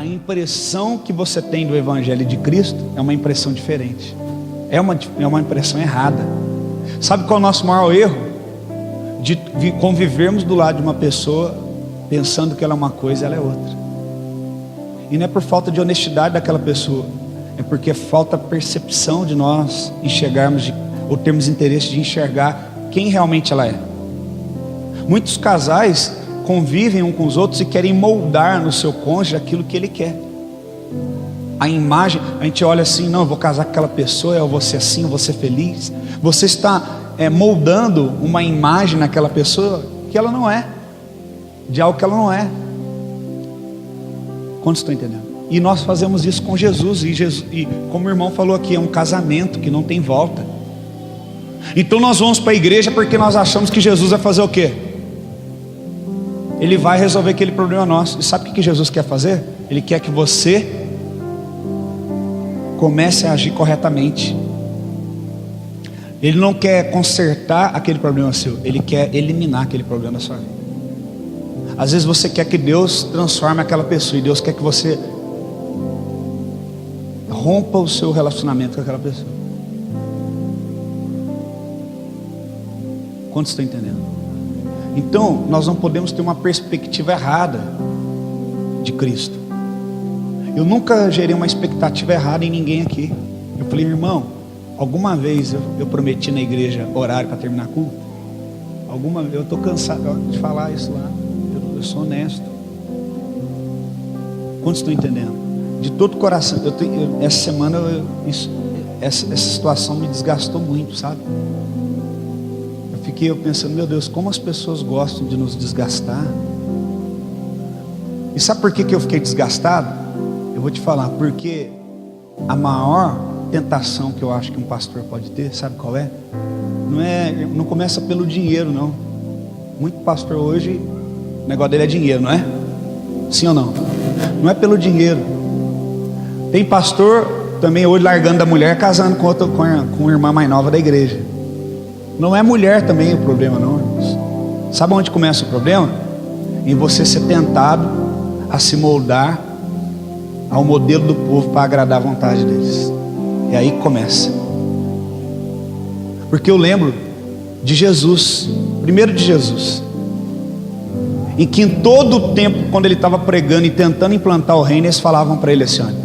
a impressão que você tem do Evangelho de Cristo é uma impressão diferente. É uma impressão errada. Sabe qual é o nosso maior erro? De convivermos do lado de uma pessoa pensando que ela é uma coisa e ela é outra. E não é por falta de honestidade daquela pessoa, é porque falta percepção de nós enxergarmos, ou termos interesse de enxergar quem realmente ela é. Muitos casais convivem uns com os outros e querem moldar no seu cônjuge aquilo que ele quer. A imagem, a gente olha assim, não, eu vou casar com aquela pessoa, eu vou ser assim, eu vou ser feliz. Você está moldando uma imagem naquela pessoa que ela não é, de algo que ela não é. Quantos estão entendendo? E nós fazemos isso com Jesus, e como o irmão falou aqui, é um casamento que não tem volta. Então nós vamos para a igreja porque nós achamos que Jesus vai fazer o quê? Ele vai resolver aquele problema nosso. E sabe o que Jesus quer fazer? Ele quer que você comece a agir corretamente. Ele não quer consertar aquele problema seu, ele quer eliminar aquele problema da sua vida. Às vezes você quer que Deus transforme aquela pessoa, e Deus quer que você rompa o seu relacionamento com aquela pessoa. Quantos estão entendendo? Então nós não podemos ter uma perspectiva errada de Cristo. Eu nunca gerei uma expectativa errada em ninguém aqui. Eu falei, irmão, alguma vez eu prometi na igreja horário para terminar culto? Eu estou cansado de falar isso lá. Eu sou honesto. Quantos estão entendendo? De todo o coração. Essa semana essa situação me desgastou muito, sabe? Eu fiquei pensando, meu Deus, como as pessoas gostam de nos desgastar. E sabe por que eu fiquei desgastado? Eu vou te falar, porque a maior tentação que eu acho que um pastor pode ter, sabe qual é? Não começa pelo dinheiro, não. Muito pastor hoje, o negócio dele é dinheiro, não é? Sim ou não? Não é pelo dinheiro. Tem pastor também hoje largando da mulher, casando com uma irmã mais nova da igreja. Não é mulher também o problema, não, irmãos. Sabe onde começa o problema? Em você ser tentado a se moldar ao modelo do povo para agradar a vontade deles. É aí que começa. Porque eu lembro de Jesus, primeiro de Jesus, em que em todo o tempo, quando ele estava pregando e tentando implantar o reino, eles falavam para ele assim, olha,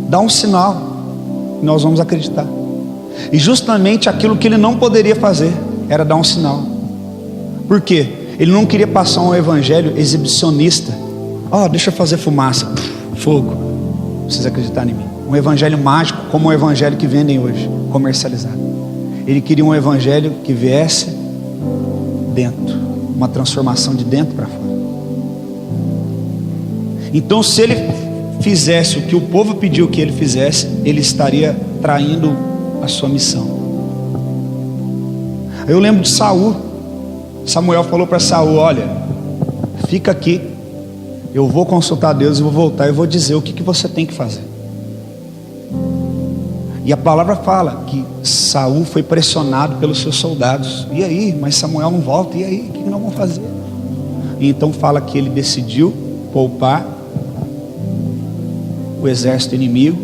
dá um sinal, nós vamos acreditar. E justamente aquilo que ele não poderia fazer era dar um sinal. Por quê? Ele não queria passar um evangelho exibicionista. Deixa eu fazer fumaça, fogo. Precisa acreditar em mim. Um evangelho mágico, como o evangelho que vendem hoje, comercializado. Ele queria um evangelho que viesse dentro, uma transformação de dentro para fora. Então, se ele fizesse o que o povo pediu que ele fizesse, ele estaria traindo a sua missão. Eu lembro de Saul. Samuel falou para Saul, olha, fica aqui, eu vou consultar Deus e vou voltar e vou dizer o que você tem que fazer. E a palavra fala que Saul foi pressionado pelos seus soldados. E aí? Mas Samuel não volta, e aí? O que nós vamos fazer? E então fala que ele decidiu poupar o exército inimigo,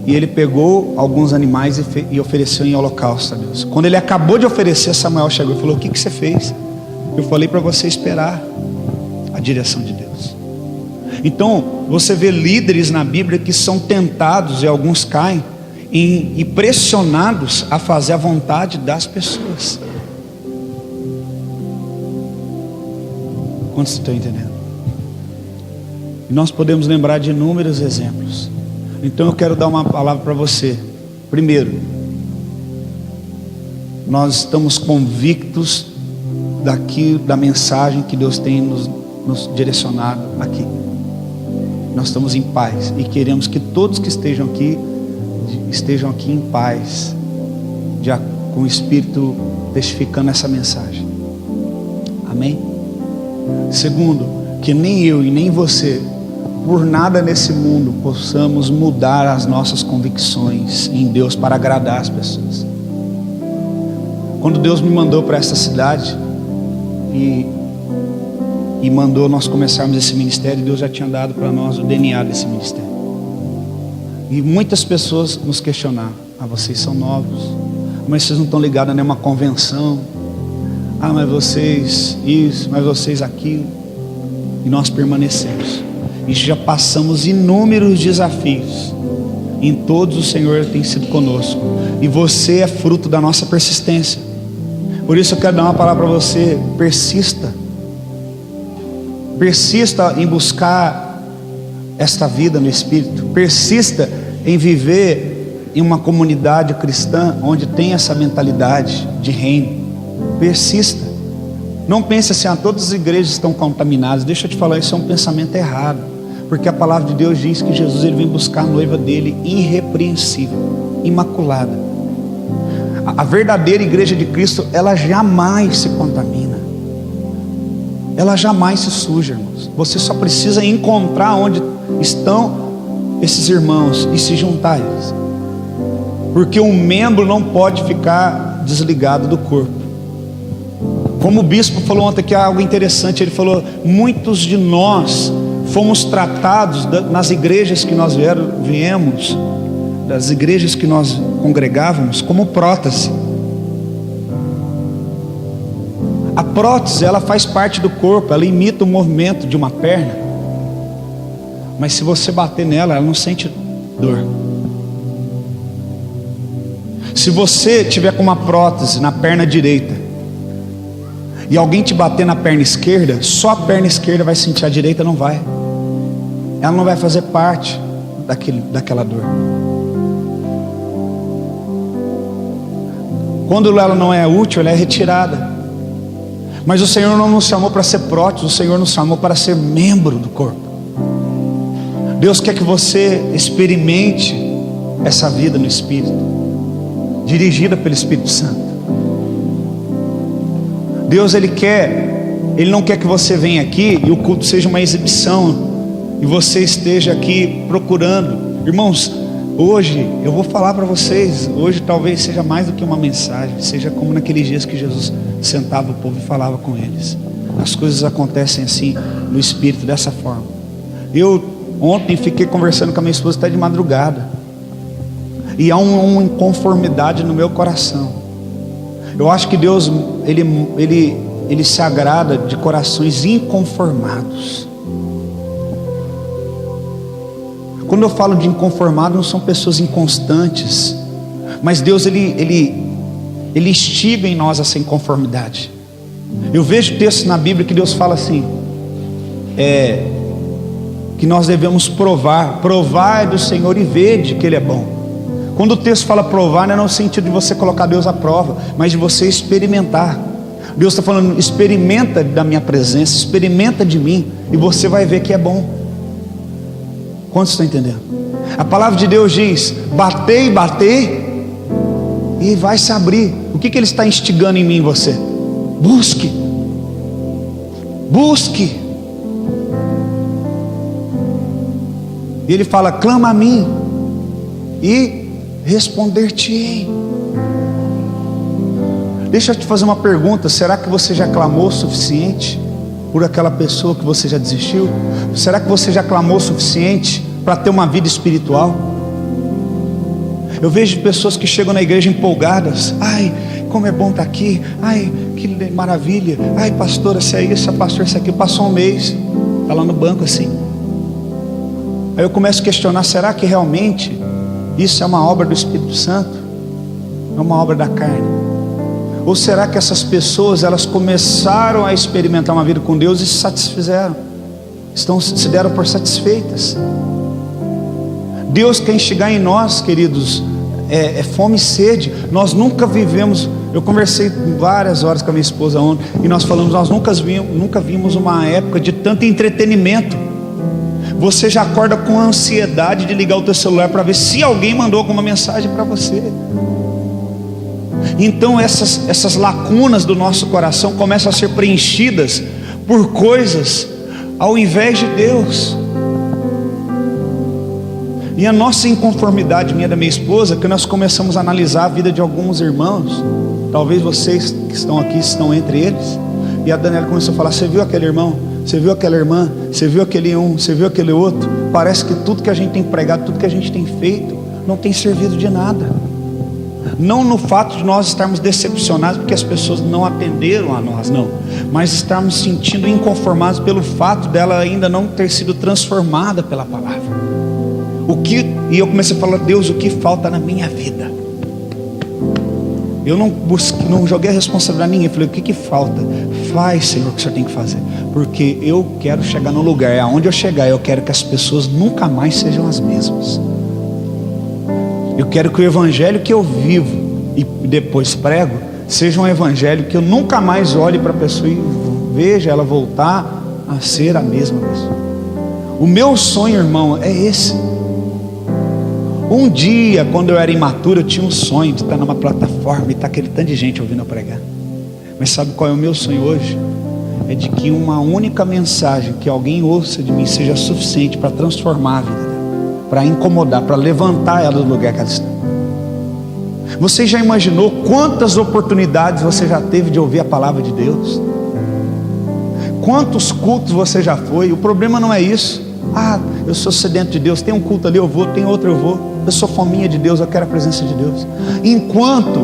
e ele pegou alguns animais e ofereceu em holocausto a Deus. Quando ele acabou de oferecer, Samuel chegou e falou, o que você fez? Eu falei para você esperar a direção de Deus. Então você vê líderes na Bíblia que são tentados, e alguns caem, e pressionados a fazer a vontade das pessoas. Quantos estão entendendo? E nós podemos lembrar de inúmeros exemplos. Então eu quero dar uma palavra para você. Primeiro, nós estamos convictos da mensagem que Deus tem nos direcionado aqui. Nós estamos em paz e queremos que todos que estejam aqui em paz, com o Espírito testificando essa mensagem. Amém? Segundo, que nem eu e nem você, por nada nesse mundo, possamos mudar as nossas convicções em Deus para agradar as pessoas. Quando Deus me mandou para essa cidade, e e mandou nós começarmos esse ministério. Deus já tinha dado para nós o DNA desse ministério. E muitas pessoas nos questionaram: vocês são novos, mas vocês não estão ligados a nenhuma convenção. Mas vocês isso, mas vocês aquilo. E nós permanecemos. E já passamos inúmeros desafios. Em todos o Senhor tem sido conosco. E você é fruto da nossa persistência. Por isso eu quero dar uma palavra para você: persista. Persista em buscar esta vida no Espírito. Persista em viver em uma comunidade cristã onde tem essa mentalidade de reino. Persista. Não pense assim: todas as igrejas estão contaminadas. Deixa eu te falar, isso é um pensamento errado. Porque a palavra de Deus diz que Jesus ele vem buscar a noiva dele irrepreensível, imaculada. A verdadeira igreja de Cristo, ela jamais se contamina. Ela jamais se suja, irmãos. Você só precisa encontrar onde estão esses irmãos e se juntar a eles. Porque um membro não pode ficar desligado do corpo. Como o bispo falou ontem aqui, algo interessante. Ele falou: muitos de nós fomos tratados nas igrejas que nós viemos, das igrejas que nós congregávamos, como prótese. A prótese, ela faz parte do corpo, ela imita o movimento de uma perna, mas se você bater nela, ela não sente dor. Se você tiver com uma prótese na perna direita e alguém te bater na perna esquerda, só a perna esquerda vai sentir, a direita não vai. Ela não vai fazer parte daquela dor. Quando ela não é útil, ela é retirada. Mas o Senhor não nos chamou para ser prótese, o Senhor nos chamou para ser membro do corpo. Deus quer que você experimente essa vida no Espírito, dirigida pelo Espírito Santo. Deus ele não quer que você venha aqui e o culto seja uma exibição e você esteja aqui procurando. Irmãos, hoje eu vou falar para vocês, hoje talvez seja mais do que uma mensagem, seja como naqueles dias que Jesus sentava o povo e falava com eles. As coisas acontecem assim no Espírito, dessa forma. Eu ontem fiquei conversando com a minha esposa até de madrugada, e há uma inconformidade no meu coração. Eu acho que Deus ele se agrada de corações inconformados. Quando eu falo de inconformado, não são pessoas inconstantes, mas Deus ele instiga em nós essa inconformidade. Eu vejo textos na Bíblia que Deus fala assim, que nós devemos provar do Senhor e vede que Ele é bom. Quando o texto fala provar, não é no sentido de você colocar Deus à prova, mas de você experimentar. Deus está falando: experimenta da minha presença, experimenta de mim, e você vai ver que é bom. Quantos estão entendendo? A palavra de Deus diz: batei, e vai se abrir. O que Ele está instigando em mim e você? Busque. E Ele fala: clama a mim e responder-te-ei. Deixa eu te fazer uma pergunta: será que você já clamou o suficiente por aquela pessoa que você já desistiu? Será que você já clamou o suficiente para ter uma vida espiritual? Eu vejo pessoas que chegam na igreja empolgadas: ai, como é bom estar aqui, ai, que maravilha, ai, pastora, se é isso, pastor, se é aquilo. Passou um mês, está lá no banco assim. Aí eu começo a questionar: será que realmente isso é uma obra do Espírito Santo? É uma obra da carne? Ou será que essas pessoas, elas começaram a experimentar uma vida com Deus e se satisfizeram, se deram por satisfeitas? Deus quer instigar em nós, queridos, fome e sede. Nós nunca vivemos. Eu conversei várias horas com a minha esposa ontem, e nós falamos: nós nunca vimos uma época de tanto entretenimento. Você já acorda com a ansiedade de ligar o teu celular para ver se alguém mandou alguma mensagem para você. Então essas lacunas do nosso coração começam a ser preenchidas por coisas ao invés de Deus. E a nossa inconformidade, minha e da minha esposa, que nós começamos a analisar a vida de alguns irmãos. Talvez vocês que estão aqui estão entre eles. E a Daniela começou a falar: você viu aquele irmão? você viu aquela irmã, você viu aquele um, você viu aquele outro. Parece que tudo que a gente tem pregado, tudo que a gente tem feito, não tem servido de nada. Não no fato de nós estarmos decepcionados porque as pessoas não atenderam a nós, não, mas estarmos sentindo inconformados pelo fato dela ainda não ter sido transformada pela palavra. E eu comecei a falar: Deus, o que falta na minha vida? Eu não joguei a responsabilidade em ninguém. Falei: o que falta? Faz, Senhor, o que o Senhor tem que fazer, porque eu quero chegar no lugar, aonde eu chegar, eu quero que as pessoas nunca mais sejam as mesmas. Eu quero que o evangelho que eu vivo e depois prego seja um evangelho que eu nunca mais olhe para a pessoa e veja ela voltar a ser a mesma pessoa. O meu sonho, irmão, é esse. Um dia, quando eu era imaturo, eu tinha um sonho de estar numa plataforma e estar aquele tanto de gente ouvindo eu pregar. Mas sabe qual é o meu sonho hoje? É de que uma única mensagem que alguém ouça de mim seja suficiente para transformar a vida dela, para incomodar, para levantar ela do lugar que ela está. Você já imaginou quantas oportunidades você já teve de ouvir a palavra de Deus? Quantos cultos você já foi? O problema não é isso. Eu sou sedento de Deus, tem um culto ali eu vou, tem outro eu vou. Eu sou fominha de Deus, eu quero a presença de Deus. Enquanto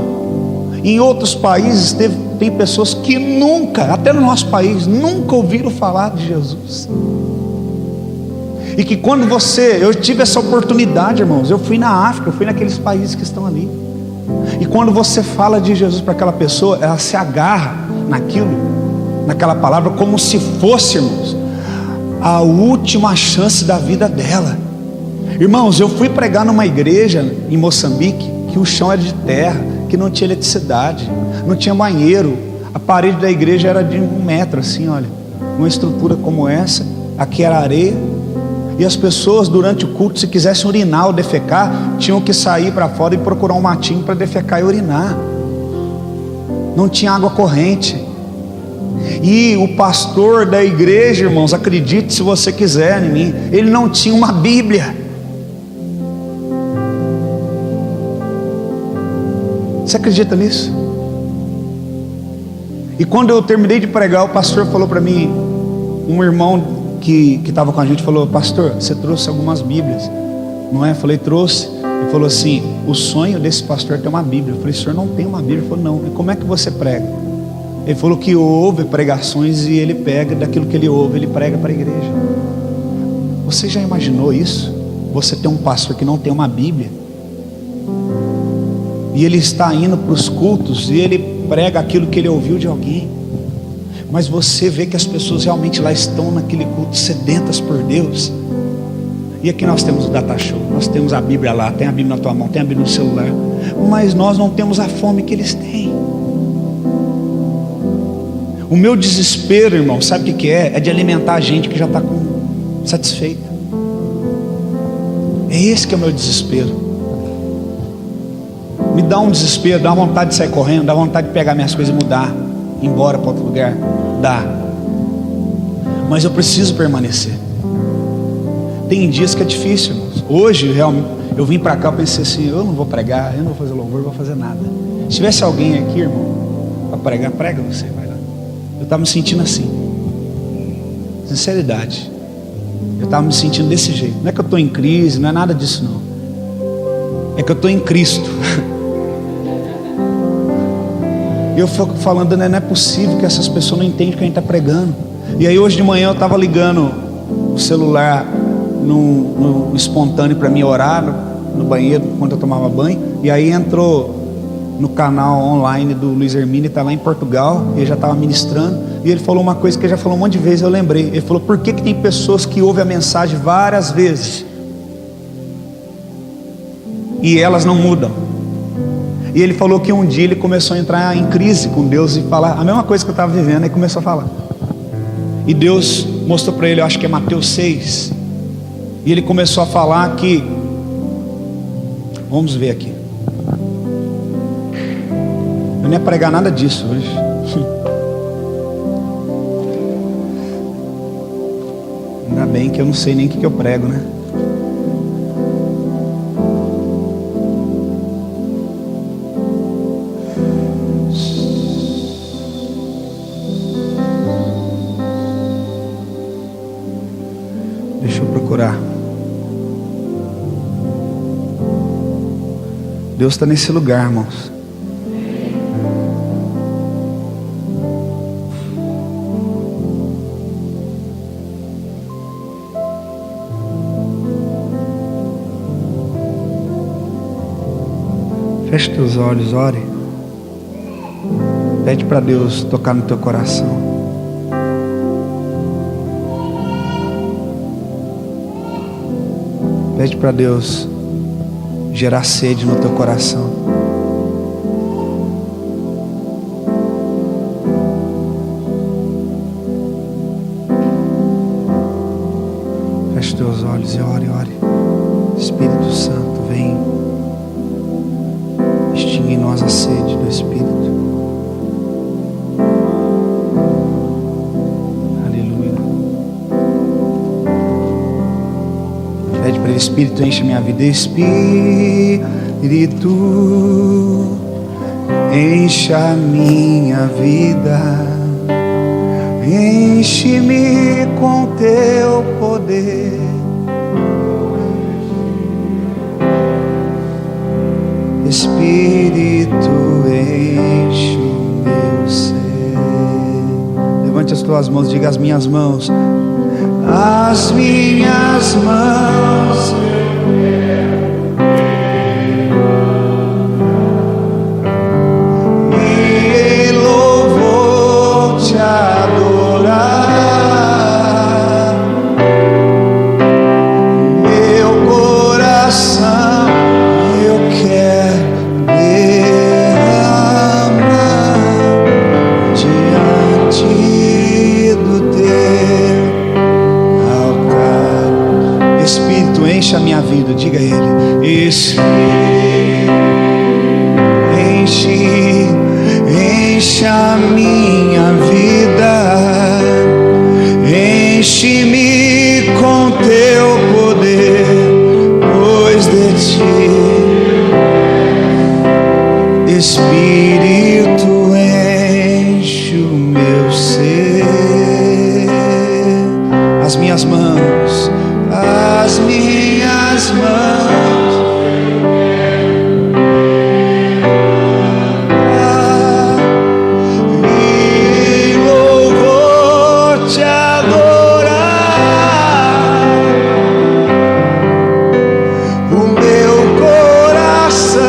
em outros países tem pessoas que nunca, até no nosso país, nunca ouviram falar de Jesus. E que quando eu tive essa oportunidade, irmãos, eu fui na África, eu fui naqueles países que estão ali. E quando você fala de Jesus para aquela pessoa, ela se agarra naquela palavra, como se fosse, irmãos, a última chance da vida dela. Irmãos, eu fui pregar numa igreja em Moçambique, que o chão era de terra, que não tinha eletricidade, não tinha banheiro. A parede da igreja era de 1 metro, assim, olha, uma estrutura como essa. Aqui era areia. E as pessoas durante o culto, se quisessem urinar ou defecar, tinham que sair para fora e procurar um matinho para defecar e urinar. Não tinha água corrente. E o pastor da igreja, irmãos, acredite se você quiser em mim, ele não tinha uma Bíblia. Você acredita nisso? E quando eu terminei de pregar, o pastor falou para mim, um irmão que estava com a gente falou: pastor, você trouxe algumas Bíblias, não é? Eu falei: trouxe. Ele falou assim: o sonho desse pastor é ter uma Bíblia. Eu falei: o senhor não tem uma Bíblia? Ele falou: não. E como é que você prega? Ele falou que ouve pregações e ele pega daquilo que ele ouve, ele prega para a igreja. Você já imaginou isso? Você tem um pastor que não tem uma Bíblia, e ele está indo para os cultos e ele prega aquilo que ele ouviu de alguém, mas você vê que as pessoas realmente lá estão naquele culto sedentas por Deus. E aqui nós temos o data show, nós temos a Bíblia lá, tem a Bíblia na tua mão, tem a Bíblia no celular, mas nós não temos a fome que eles têm. O meu desespero, irmão, sabe o que é? É de alimentar a gente que já está satisfeita. É esse que é o meu desespero. Me dá um desespero, dá vontade de sair correndo, dá vontade de pegar minhas coisas e mudar, ir embora para outro lugar, dá. Mas eu preciso permanecer. Tem dias que é difícil, irmãos. Hoje, realmente, eu vim para cá, eu pensei assim: eu não vou pregar, eu não vou fazer louvor, eu não vou fazer nada. Se tivesse alguém aqui, irmão, para pregar, prega você, vai lá. Eu estava me sentindo assim, sinceridade. Eu estava me sentindo desse jeito. Não é que eu estou em crise, não é nada disso não. É que eu estou em Cristo. E eu fico falando: não é possível que essas pessoas não entendem o que a gente está pregando. E aí hoje de manhã eu estava ligando o celular no espontâneo para mim orar no banheiro, quando eu tomava banho. E aí entrou no canal online do Luiz Hermínio, está lá em Portugal, e ele já estava ministrando, e ele falou uma coisa que ele já falou um monte de vezes, eu lembrei. Ele falou: por que tem pessoas que ouvem a mensagem várias vezes e elas não mudam? E ele falou que um dia ele começou a entrar em crise com Deus e falar a mesma coisa que eu estava vivendo, e começou a falar. E Deus mostrou para ele, eu acho que é Mateus 6, e ele começou a falar que, vamos ver aqui, eu não ia pregar nada disso hoje. Ainda bem que eu não sei nem o que eu prego, né? Deus está nesse lugar, irmãos. Feche teus olhos, ore. Pede para Deus tocar no teu coração. Pede para Deus gerar sede no teu coração. Feche teus olhos e ore, ore. Espírito Santo, vem. Extingue em nós a sede do Espírito. Aleluia. Pede para ele: Espírito, enche minha vida. Espírito, enche a minha vida. Enche-me com teu poder. Espírito, enche o meu ser. Levante as tuas mãos, diga: as minhas mãos. As minhas mãos. E em louvor te adorar. Meu coração eu quero enche a minha vida, diga a ele: Espírito, enche a minha vida, enche-me com teu poder, pois de ti, Espírito, enche o meu ser. As minhas mãos, as minhas mãos, e louvor te adorar. O meu coração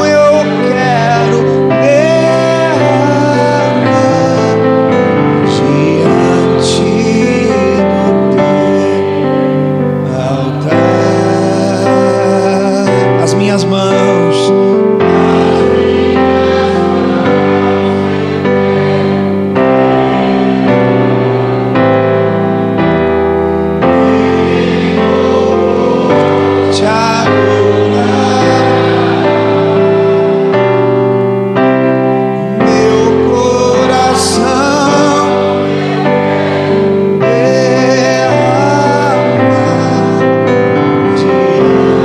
eu quero derramar diante do teu altar. As minhas mãos, te adorar. Meu coração derramar diante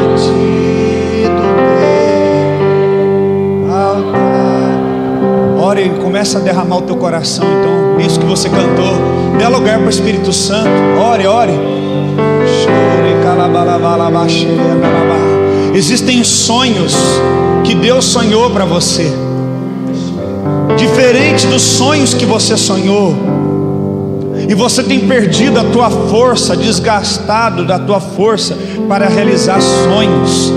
do teu altar. Ore e começa a derramar o teu coração. Então, nisso que você cantou, dê lugar para o Espírito Santo. Ore, ore. Existem sonhos que Deus sonhou para você, diferente dos sonhos que você sonhou, e você tem perdido a tua força, desgastado da tua força para realizar sonhos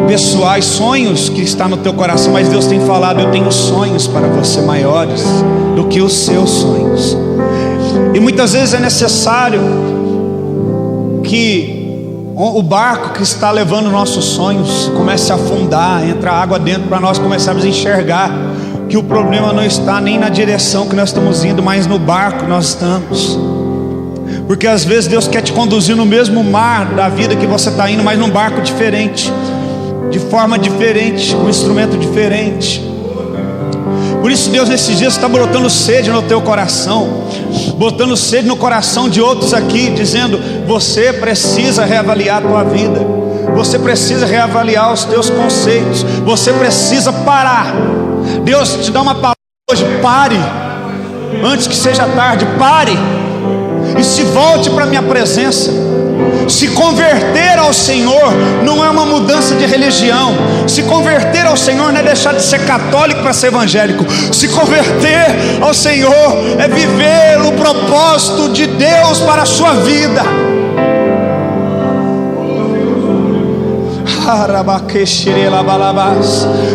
pessoais, sonhos que está no teu coração. Mas Deus tem falado: eu tenho sonhos para você maiores do que os seus sonhos. E muitas vezes é necessário que o barco que está levando nossos sonhos comece a afundar, entra água dentro, para nós começarmos a enxergar que o problema não está nem na direção que nós estamos indo, mas no barco que nós estamos. Porque às vezes Deus quer te conduzir no mesmo mar da vida que você está indo, mas num barco diferente, de forma diferente, com um instrumento diferente. Por isso Deus nesses dias está botando sede no teu coração, botando sede no coração de outros aqui, dizendo: você precisa reavaliar a tua vida, você precisa reavaliar os teus conceitos, você precisa parar. Deus te dá uma palavra hoje: pare, antes que seja tarde, pare, e se volte para a minha presença. Se converter ao Senhor não é uma mudança de religião. Se converter ao Senhor não é deixar de ser católico para ser evangélico. Se converter ao Senhor é viver o propósito de Deus para a sua vida.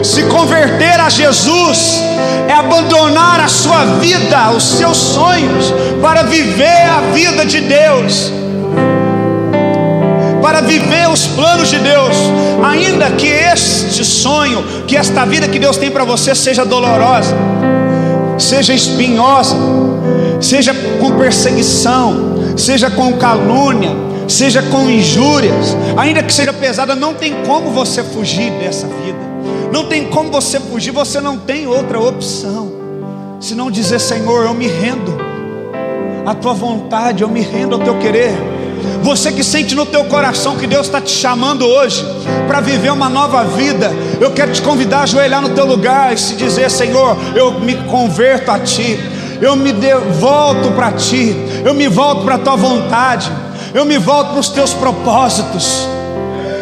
Se converter a Jesus é abandonar a sua vida, os seus sonhos, para viver a vida de Deus, para viver os planos de Deus. Ainda que este sonho, que esta vida que Deus tem para você seja dolorosa, seja espinhosa, seja com perseguição, seja com calúnia, seja com injúrias, ainda que seja pesada, não tem como você fugir dessa vida. Não tem como você fugir, você não tem outra opção senão dizer: Senhor, eu me rendo à tua vontade, eu me rendo ao teu querer. Você que sente no teu coração que Deus está te chamando hoje para viver uma nova vida, eu quero te convidar a ajoelhar no teu lugar e se dizer: Senhor, eu me converto a ti, eu me volto para ti, eu me volto para a tua vontade, eu me volto para os teus propósitos.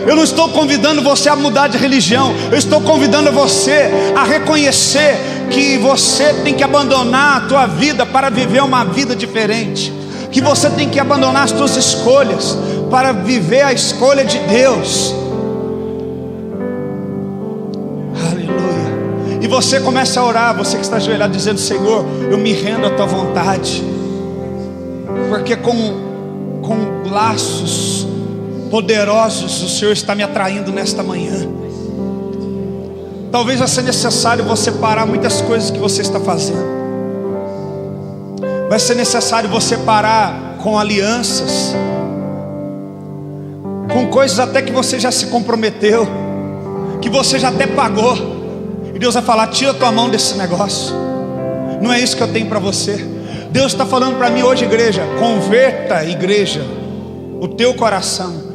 Eu não estou convidando você a mudar de religião, eu estou convidando você a reconhecer que você tem que abandonar a tua vida para viver uma vida diferente, que você tem que abandonar as tuas escolhas para viver a escolha de Deus. Aleluia. E você começa a orar, você que está ajoelhado, dizendo: Senhor, eu me rendo à tua vontade, porque com laços poderosos o Senhor está me atraindo nesta manhã. Talvez vai ser necessário você parar muitas coisas que você está fazendo. Vai ser necessário você parar com alianças, com coisas até que você já se comprometeu, que você já até pagou, e Deus vai falar: tira a tua mão desse negócio, não é isso que eu tenho para você. Deus está falando para mim hoje, igreja: converta, igreja, o teu coração.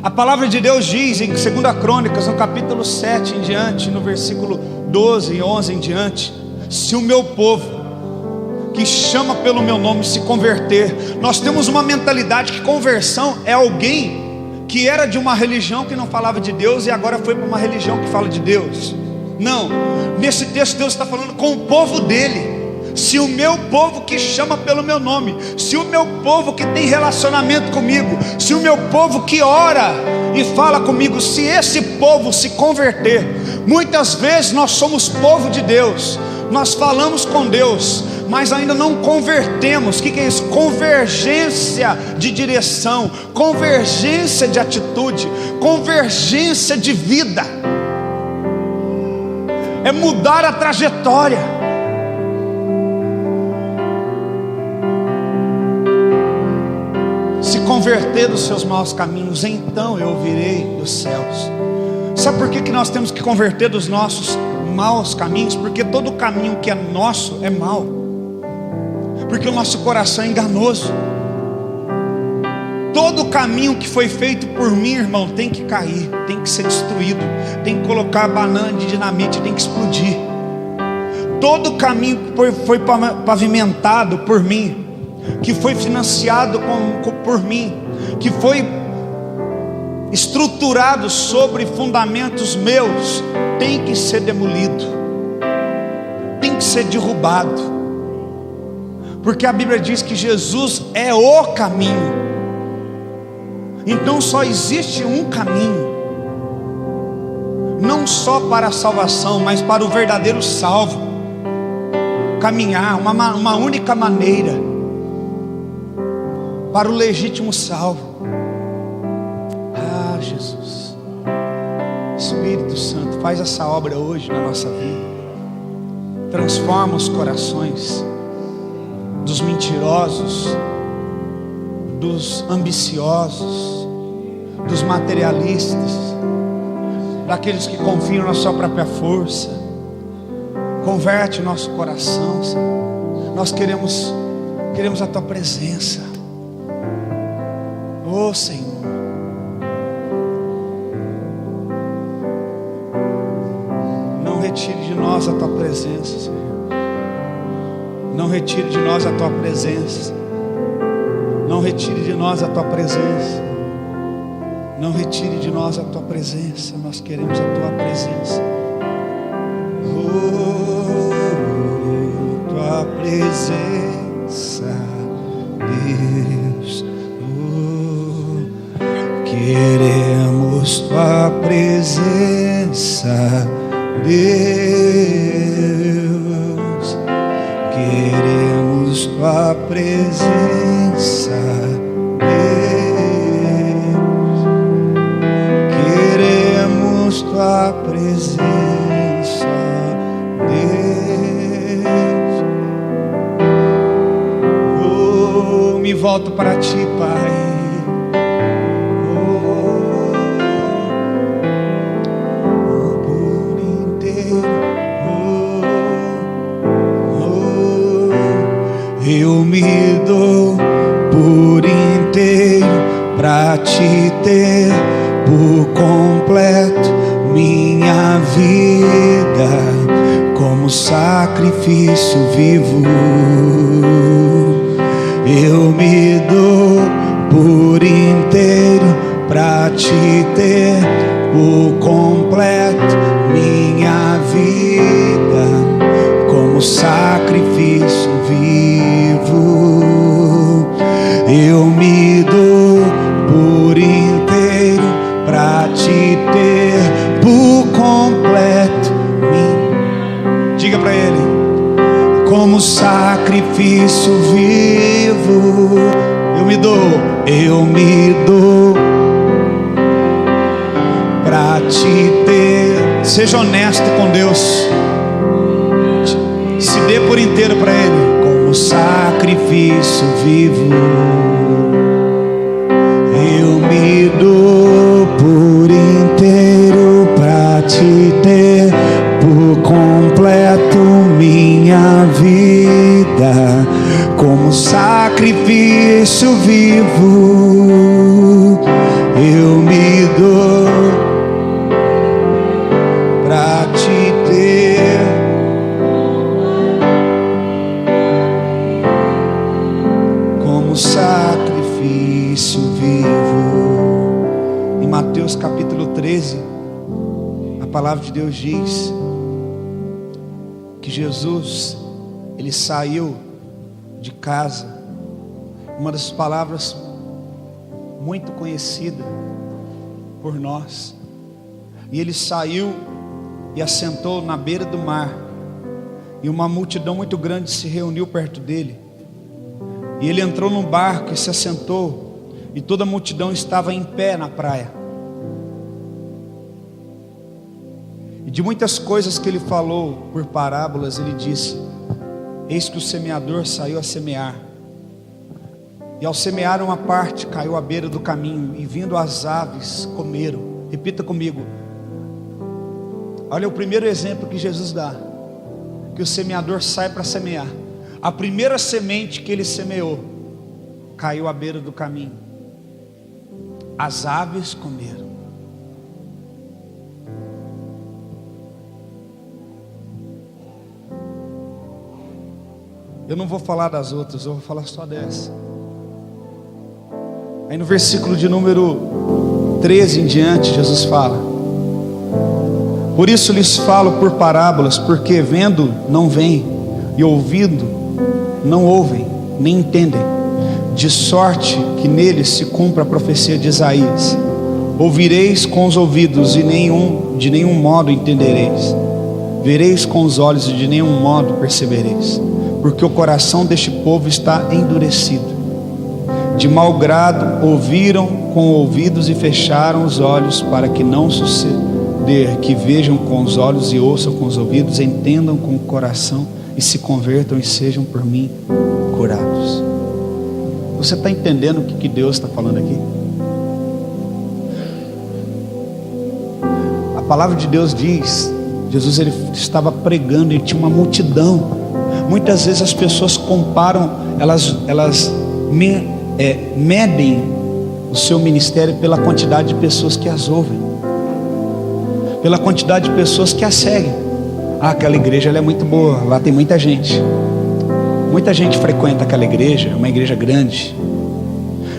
A palavra de Deus diz em 2 Crônicas, no capítulo 7 em diante, no versículo 12 e 11 em diante: se o meu povo, que chama pelo meu nome, se converter. Nós temos uma mentalidade que conversão é alguém que era de uma religião que não falava de Deus e agora foi para uma religião que fala de Deus. Não, nesse texto Deus está falando com o povo dele. Se o meu povo que chama pelo meu nome, se o meu povo que tem relacionamento comigo, se o meu povo que ora e fala comigo, se esse povo se converter. Muitas vezes nós somos povo de Deus, nós falamos com Deus, mas ainda não convertemos. O que é isso? Convergência de direção, convergência de atitude, convergência de vida. É mudar a trajetória. Se converter dos seus maus caminhos, então eu ouvirei dos céus. Sabe por que nós temos que converter dos nossos maus caminhos? Porque todo caminho que é nosso é mau, porque o nosso coração é enganoso. Todo caminho que foi feito por mim, irmão, tem que cair, tem que ser destruído, tem que colocar banana de dinamite, tem que explodir. Todo caminho que foi pavimentado por mim, que foi financiado por mim, que foi estruturado sobre fundamentos meus, tem que ser demolido, tem que ser derrubado, porque a Bíblia diz que Jesus é o caminho. Então só existe um caminho, não só para a salvação, mas para o verdadeiro salvo. Caminhar, uma única maneira para o legítimo salvo. Ah, Jesus, Espírito Santo, faz essa obra hoje na nossa vida. Transforma os corações dos mentirosos, dos ambiciosos, dos materialistas, daqueles que confiam na sua própria força. Converte o nosso coração, Senhor. Nós queremos a tua presença. Oh, Senhor, não retire de nós a tua presença, Senhor. Não retire de nós a tua presença. Não retire de nós a tua presença. Não retire de nós a tua presença, nós queremos a tua presença. Tua presença, Deus. Queremos tua presença, Deus. Queremos tua presença, Deus. Queremos tua presença, Deus. Oh, me volto para ti, Pai. Eu me dou por inteiro pra te ter por completo. Minha vida como sacrifício vivo. Eu me dou por inteiro pra te ter por completo. Minha vida como sacrifício vivo. Eu me dou por inteiro pra te ter por completo. Diga pra ele: como sacrifício vivo. Eu me dou pra te ter. Seja honesto com Deus. Se dê por inteiro para Ele. Como sacrifício vivo. Eu me dou por inteiro para te ter por completo. Minha vida como sacrifício vivo. Eu me dou para te ter como sacrifício vivo. Em Mateus capítulo 13, a palavra de Deus diz que Jesus, ele saiu de casa. Uma das palavras muito conhecida por nós. E ele saiu e assentou na beira do mar. E uma multidão muito grande se reuniu perto dele. E ele entrou num barco e se assentou. E toda a multidão estava em pé na praia. E de muitas coisas que ele falou por parábolas, ele disse: eis que o semeador saiu a semear. E ao semear uma parte, caiu à beira do caminho, e vindo as aves, comeram. Repita comigo. Olha o primeiro exemplo que Jesus dá. Que o semeador sai para semear. A primeira semente que ele semeou, caiu à beira do caminho. As aves comeram. Eu não vou falar das outras, eu vou falar só dessa. Aí no versículo de número 13 em diante, Jesus fala: por isso lhes falo por parábolas, porque vendo não veem, e ouvindo não ouvem, nem entendem. De sorte que neles se cumpra a profecia de Isaías: ouvireis com os ouvidos e de nenhum modo entendereis. Vereis com os olhos e de nenhum modo percebereis. Porque o coração deste povo está endurecido. De mau grado ouviram com ouvidos e fecharam os olhos, para que não suceder que vejam com os olhos e ouçam com os ouvidos, entendam com o coração e se convertam e sejam por mim curados. Você está entendendo o que Deus está falando aqui? A palavra de Deus diz, Jesus ele estava pregando e tinha uma multidão. Muitas vezes as pessoas comparam, elas medem o seu ministério pela quantidade de pessoas que as ouvem, pela quantidade de pessoas que a seguem. Ah, aquela igreja ela é muito boa, lá tem muita gente. Muita gente frequenta aquela igreja, é uma igreja grande.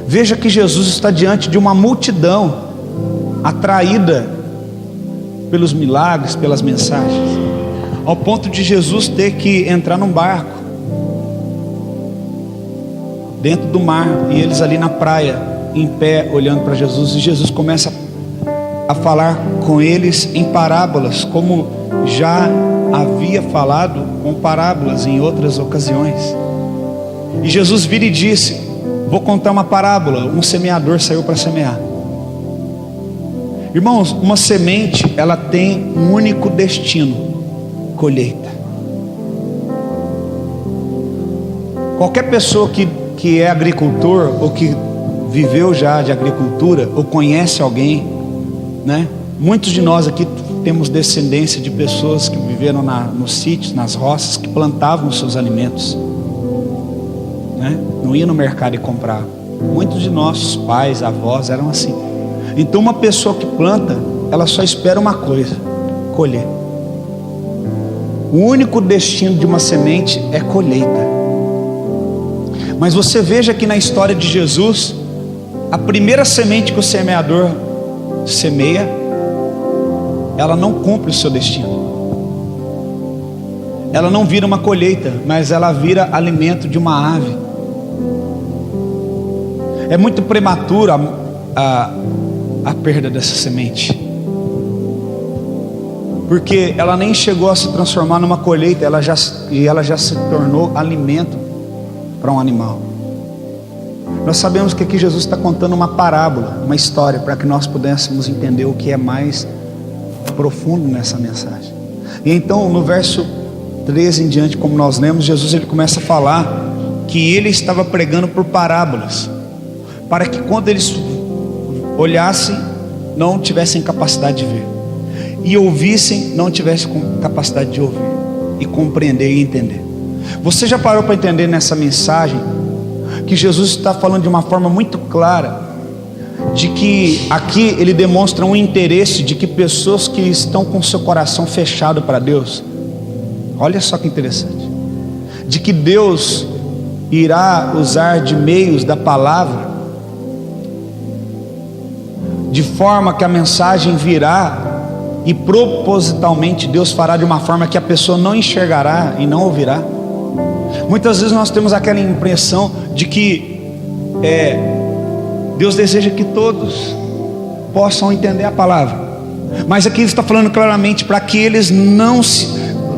Veja que Jesus está diante de uma multidão. atraída pelos milagres, pelas mensagens, ao ponto de Jesus ter que entrar num barco dentro do mar, e eles ali na praia, em pé, olhando para Jesus, e Jesus começa a falar com eles em parábolas, como já havia falado com parábolas em outras ocasiões. E Jesus vira e disse: vou contar uma parábola. Um semeador saiu para semear. Irmãos, uma semente, ela tem um único destino: colheita. Qualquer pessoa que é agricultor, ou que viveu já de agricultura, ou conhece alguém, né? Muitos de nós aqui temos descendência de pessoas que viveram nos sítios, nas roças, que plantavam os seus alimentos, né? Não ia no mercado e comprava. Muitos de nossos pais, avós eram assim. Então uma pessoa que planta, ela só espera uma coisa: colher. O único destino de uma semente é colheita. Mas você veja que na história de Jesus, a primeira semente que o semeador semeia, ela não cumpre o seu destino. Ela não vira uma colheita, mas ela vira alimento de uma ave. É muito prematura a perda dessa semente, porque ela nem chegou a se transformar numa colheita, ela já se tornou alimento para um animal. Nós sabemos que aqui Jesus está contando uma parábola, uma história, para que nós pudéssemos entender o que é mais profundo nessa mensagem. E então no verso 13 em diante, como nós lemos, Jesus ele começa a falar que ele estava pregando por parábolas, para que quando eles olhassem, não tivessem capacidade de ver, e ouvissem, não tivessem capacidade de ouvir, e compreender e entender. Você já parou para entender nessa mensagem que Jesus está falando de uma forma muito clara, de que aqui ele demonstra um interesse de que pessoas que estão com seu coração fechado para Deus, olha só que interessante, de que Deus irá usar de meios da palavra, de forma que a mensagem virá, e propositalmente Deus fará de uma forma que a pessoa não enxergará e não ouvirá. Muitas vezes nós temos aquela impressão de que Deus deseja que todos possam entender a palavra, mas aqui ele está falando claramente para que eles não se,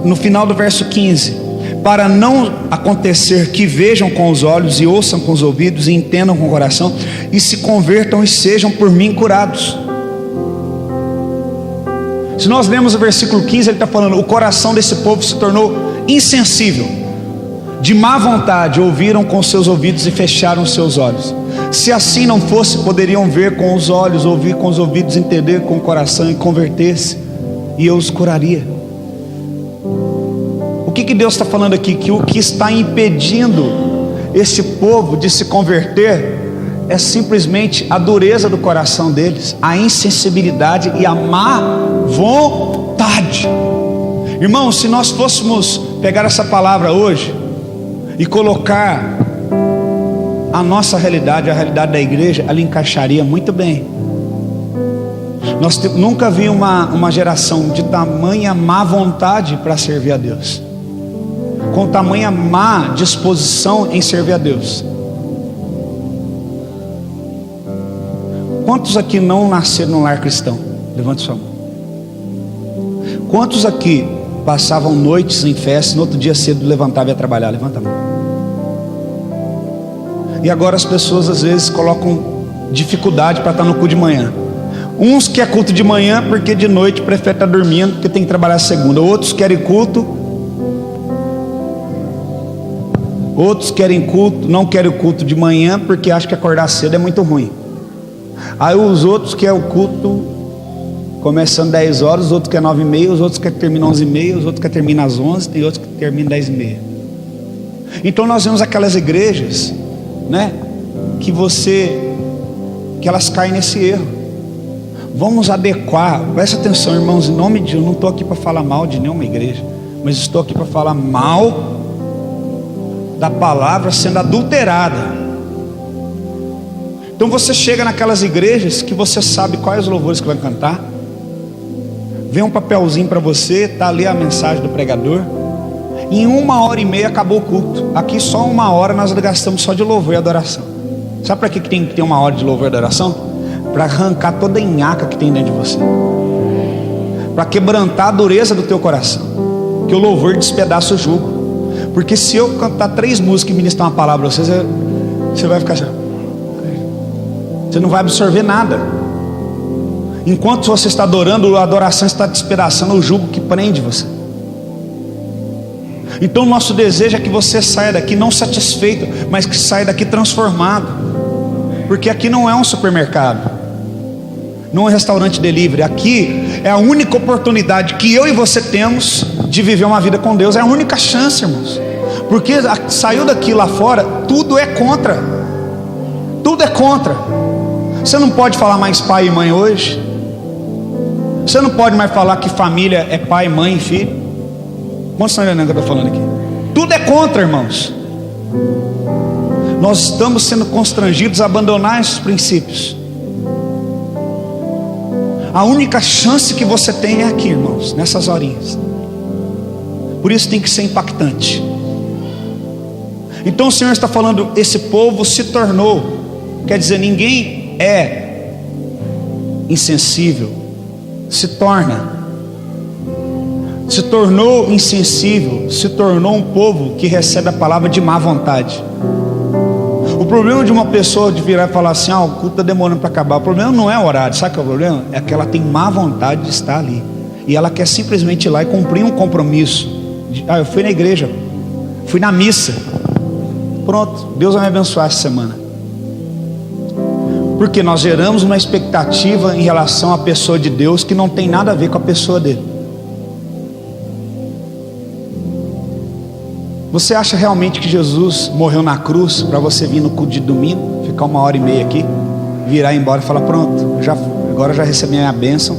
no final do verso 15, para não acontecer que vejam com os olhos e ouçam com os ouvidos e entendam com o coração e se convertam e sejam por mim curados. Se nós lemos o versículo 15, ele está falando: o coração desse povo se tornou insensível, de má vontade ouviram com seus ouvidos e fecharam seus olhos. Se assim não fosse, poderiam ver com os olhos, ouvir com os ouvidos, entender com o coração e converter-se, e eu os curaria. O que Deus está falando aqui? Que o que está impedindo esse povo de se converter é simplesmente a dureza do coração deles, a insensibilidade e a má vontade. Irmãos, se nós fôssemos pegar essa palavra hoje e colocar a nossa realidade, a realidade da igreja, ela encaixaria muito bem. Nunca vi uma geração de tamanha má vontade para servir a Deus, com tamanha má disposição em servir a Deus. Quantos aqui não nasceram num lar cristão? Levante sua mão. Quantos aqui passavam noites em festa, no outro dia cedo levantavam e ia trabalhar? Levanta a mão. E agora as pessoas às vezes colocam dificuldade para estar no culto de manhã. Uns querem culto de manhã porque de noite prefere estar dormindo porque tem que trabalhar segunda. Outros querem culto, não querem o culto de manhã porque acham que acordar cedo é muito ruim. Aí os outros querem o culto começando 10 horas, os outros querem 9h30, os outros querem terminar 11h30, os outros querem terminar às 11, tem outros que terminam 10h30. Então nós vemos aquelas igrejas, né, que elas caem nesse erro. Vamos adequar, presta atenção, irmãos, em nome de Deus, eu não estou aqui para falar mal de nenhuma igreja, mas estou aqui para falar mal da palavra sendo adulterada. Então você chega naquelas igrejas que você sabe quais os louvores que vai cantar, vem um papelzinho para você, está ali a mensagem do pregador, em 1h30 acabou o culto. Aqui só 1 hora nós gastamos só de louvor e adoração. Sabe para que tem que ter 1 hora de louvor e adoração? Para arrancar toda a nhaca que tem dentro de você, para quebrantar a dureza do teu coração, que o louvor despedaça o jugo. Porque se eu cantar 3 músicas e ministrar uma palavra para vocês, você vai ficar assim, você não vai absorver nada. Enquanto você está adorando, a adoração está despedaçando o jugo que prende você. Então o nosso desejo é que você saia daqui não satisfeito, mas que saia daqui transformado. Porque aqui não é um supermercado, não é um restaurante delivery. Aqui é a única oportunidade que eu e você temos de viver uma vida com Deus. É a única chance, irmãos. Porque saiu daqui lá fora, tudo é contra. Tudo é contra. Você não pode falar mais pai e mãe hoje. Você não pode mais falar que família é pai, mãe e filho. Quantos estão entendendo o que eu estou falando aqui? Tudo é contra, irmãos. Nós estamos sendo constrangidos a abandonar esses princípios. A única chance que você tem é aqui, irmãos, nessas horinhas. Por isso tem que ser impactante. Então o Senhor está falando, esse povo se tornou, quer dizer, ninguém é insensível, se tornou insensível, se tornou um povo que recebe a palavra de má vontade. O problema de uma pessoa de virar e falar assim, o culto está demorando para acabar, o problema não é o horário, sabe qual é o problema? É que ela tem má vontade de estar ali, e ela quer simplesmente ir lá e cumprir um compromisso. Eu fui na igreja, fui na missa, pronto, Deus vai me abençoar essa semana. Porque nós geramos uma expectativa em relação à pessoa de Deus que não tem nada a ver com a pessoa dele. Você acha realmente que Jesus morreu na cruz para você vir no culto de domingo, ficar 1h30 aqui, virar embora e falar, pronto, agora já recebi a minha bênção,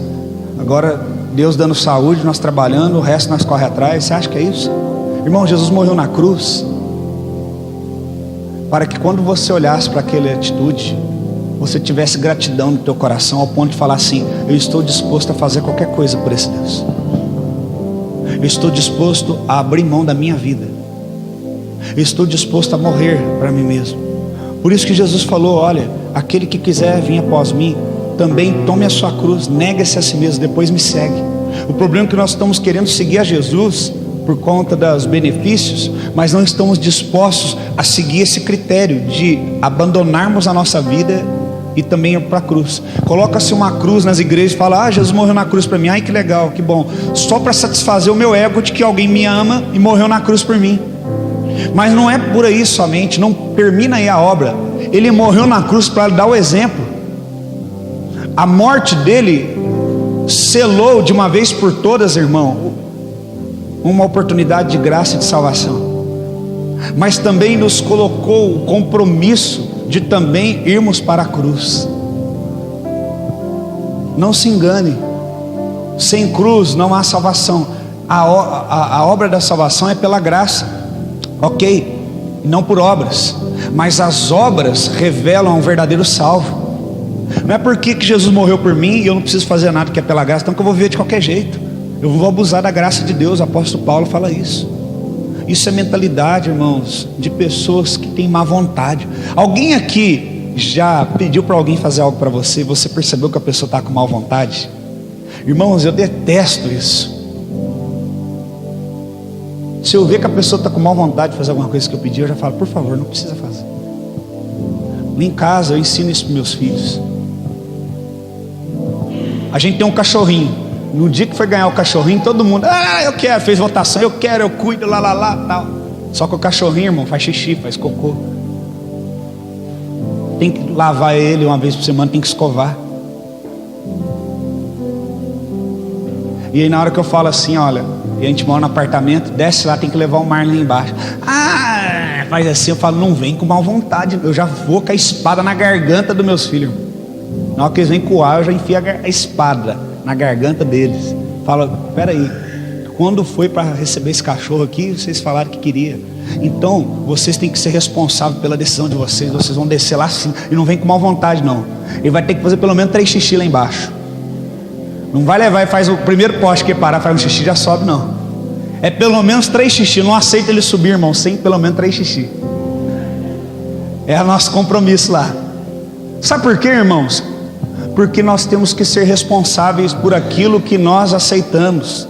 agora Deus dando saúde, nós trabalhando, o resto nós corre atrás? Você acha que é isso? Irmão, Jesus morreu na cruz para que quando você olhasse para aquela atitude, você tivesse gratidão no teu coração, ao ponto de falar assim, eu estou disposto a fazer qualquer coisa por esse Deus, eu estou disposto a abrir mão da minha vida, eu estou disposto a morrer para mim mesmo. Por isso que Jesus falou, olha, aquele que quiser vir após mim, também tome a sua cruz, negue-se a si mesmo, depois me segue. O problema é que nós estamos querendo seguir a Jesus por conta dos benefícios, mas não estamos dispostos a seguir esse critério de abandonarmos a nossa vida e também ir para a cruz. Coloca-se uma cruz nas igrejas e fala, Jesus morreu na cruz para mim, ai que legal, que bom, só para satisfazer o meu ego de que alguém me ama e morreu na cruz por mim. Mas não é por aí somente, não termina aí a obra. Ele morreu na cruz para dar o exemplo. A morte dele selou de uma vez por todas, irmão, uma oportunidade de graça e de salvação, mas também nos colocou o compromisso de também irmos para a cruz. Não se engane, sem cruz não há salvação. A obra da salvação é pela graça, ok, não por obras, mas as obras revelam um verdadeiro salvo. Não é porque que Jesus morreu por mim e eu não preciso fazer nada, que é pela graça, então que eu vou viver de qualquer jeito, eu vou abusar da graça de Deus. O apóstolo Paulo fala isso. Isso é mentalidade, irmãos, de pessoas que têm má vontade. Alguém aqui já pediu para alguém fazer algo para você e você percebeu que a pessoa está com má vontade? Irmãos, eu detesto isso. Se eu ver que a pessoa está com má vontade de fazer alguma coisa que eu pedi, eu já falo, por favor, não precisa fazer. Em casa eu ensino isso para meus filhos. A gente tem um cachorrinho. No dia que foi ganhar o cachorrinho, todo mundo, eu quero, fez votação, eu quero, eu cuido, tal. Só que o cachorrinho, irmão, faz xixi, faz cocô. Tem que lavar ele uma vez por semana, tem que escovar. E aí na hora que eu falo assim, olha, e a gente mora no apartamento, desce lá, tem que levar o Marlon lá embaixo. Faz assim, eu falo, não vem com má vontade, eu já vou com a espada na garganta dos meus filhos. Na hora que eles vêm coar, eu já enfio a espada na garganta deles. Fala, peraí, Quando foi para receber esse cachorro aqui, vocês falaram que queria. Então, vocês têm que ser responsáveis pela decisão de vocês. Vocês vão descer lá sim. E não vem com má vontade, não. Ele vai ter que fazer pelo menos 3 xixi lá embaixo. Não vai levar e faz o primeiro poste que parar, faz um xixi, já sobe, não. É pelo menos 3 xixi. Não aceita ele subir, irmão, sem pelo menos 3 xixi. É o nosso compromisso lá. Sabe por quê, irmãos? Porque nós temos que ser responsáveis por aquilo que nós aceitamos.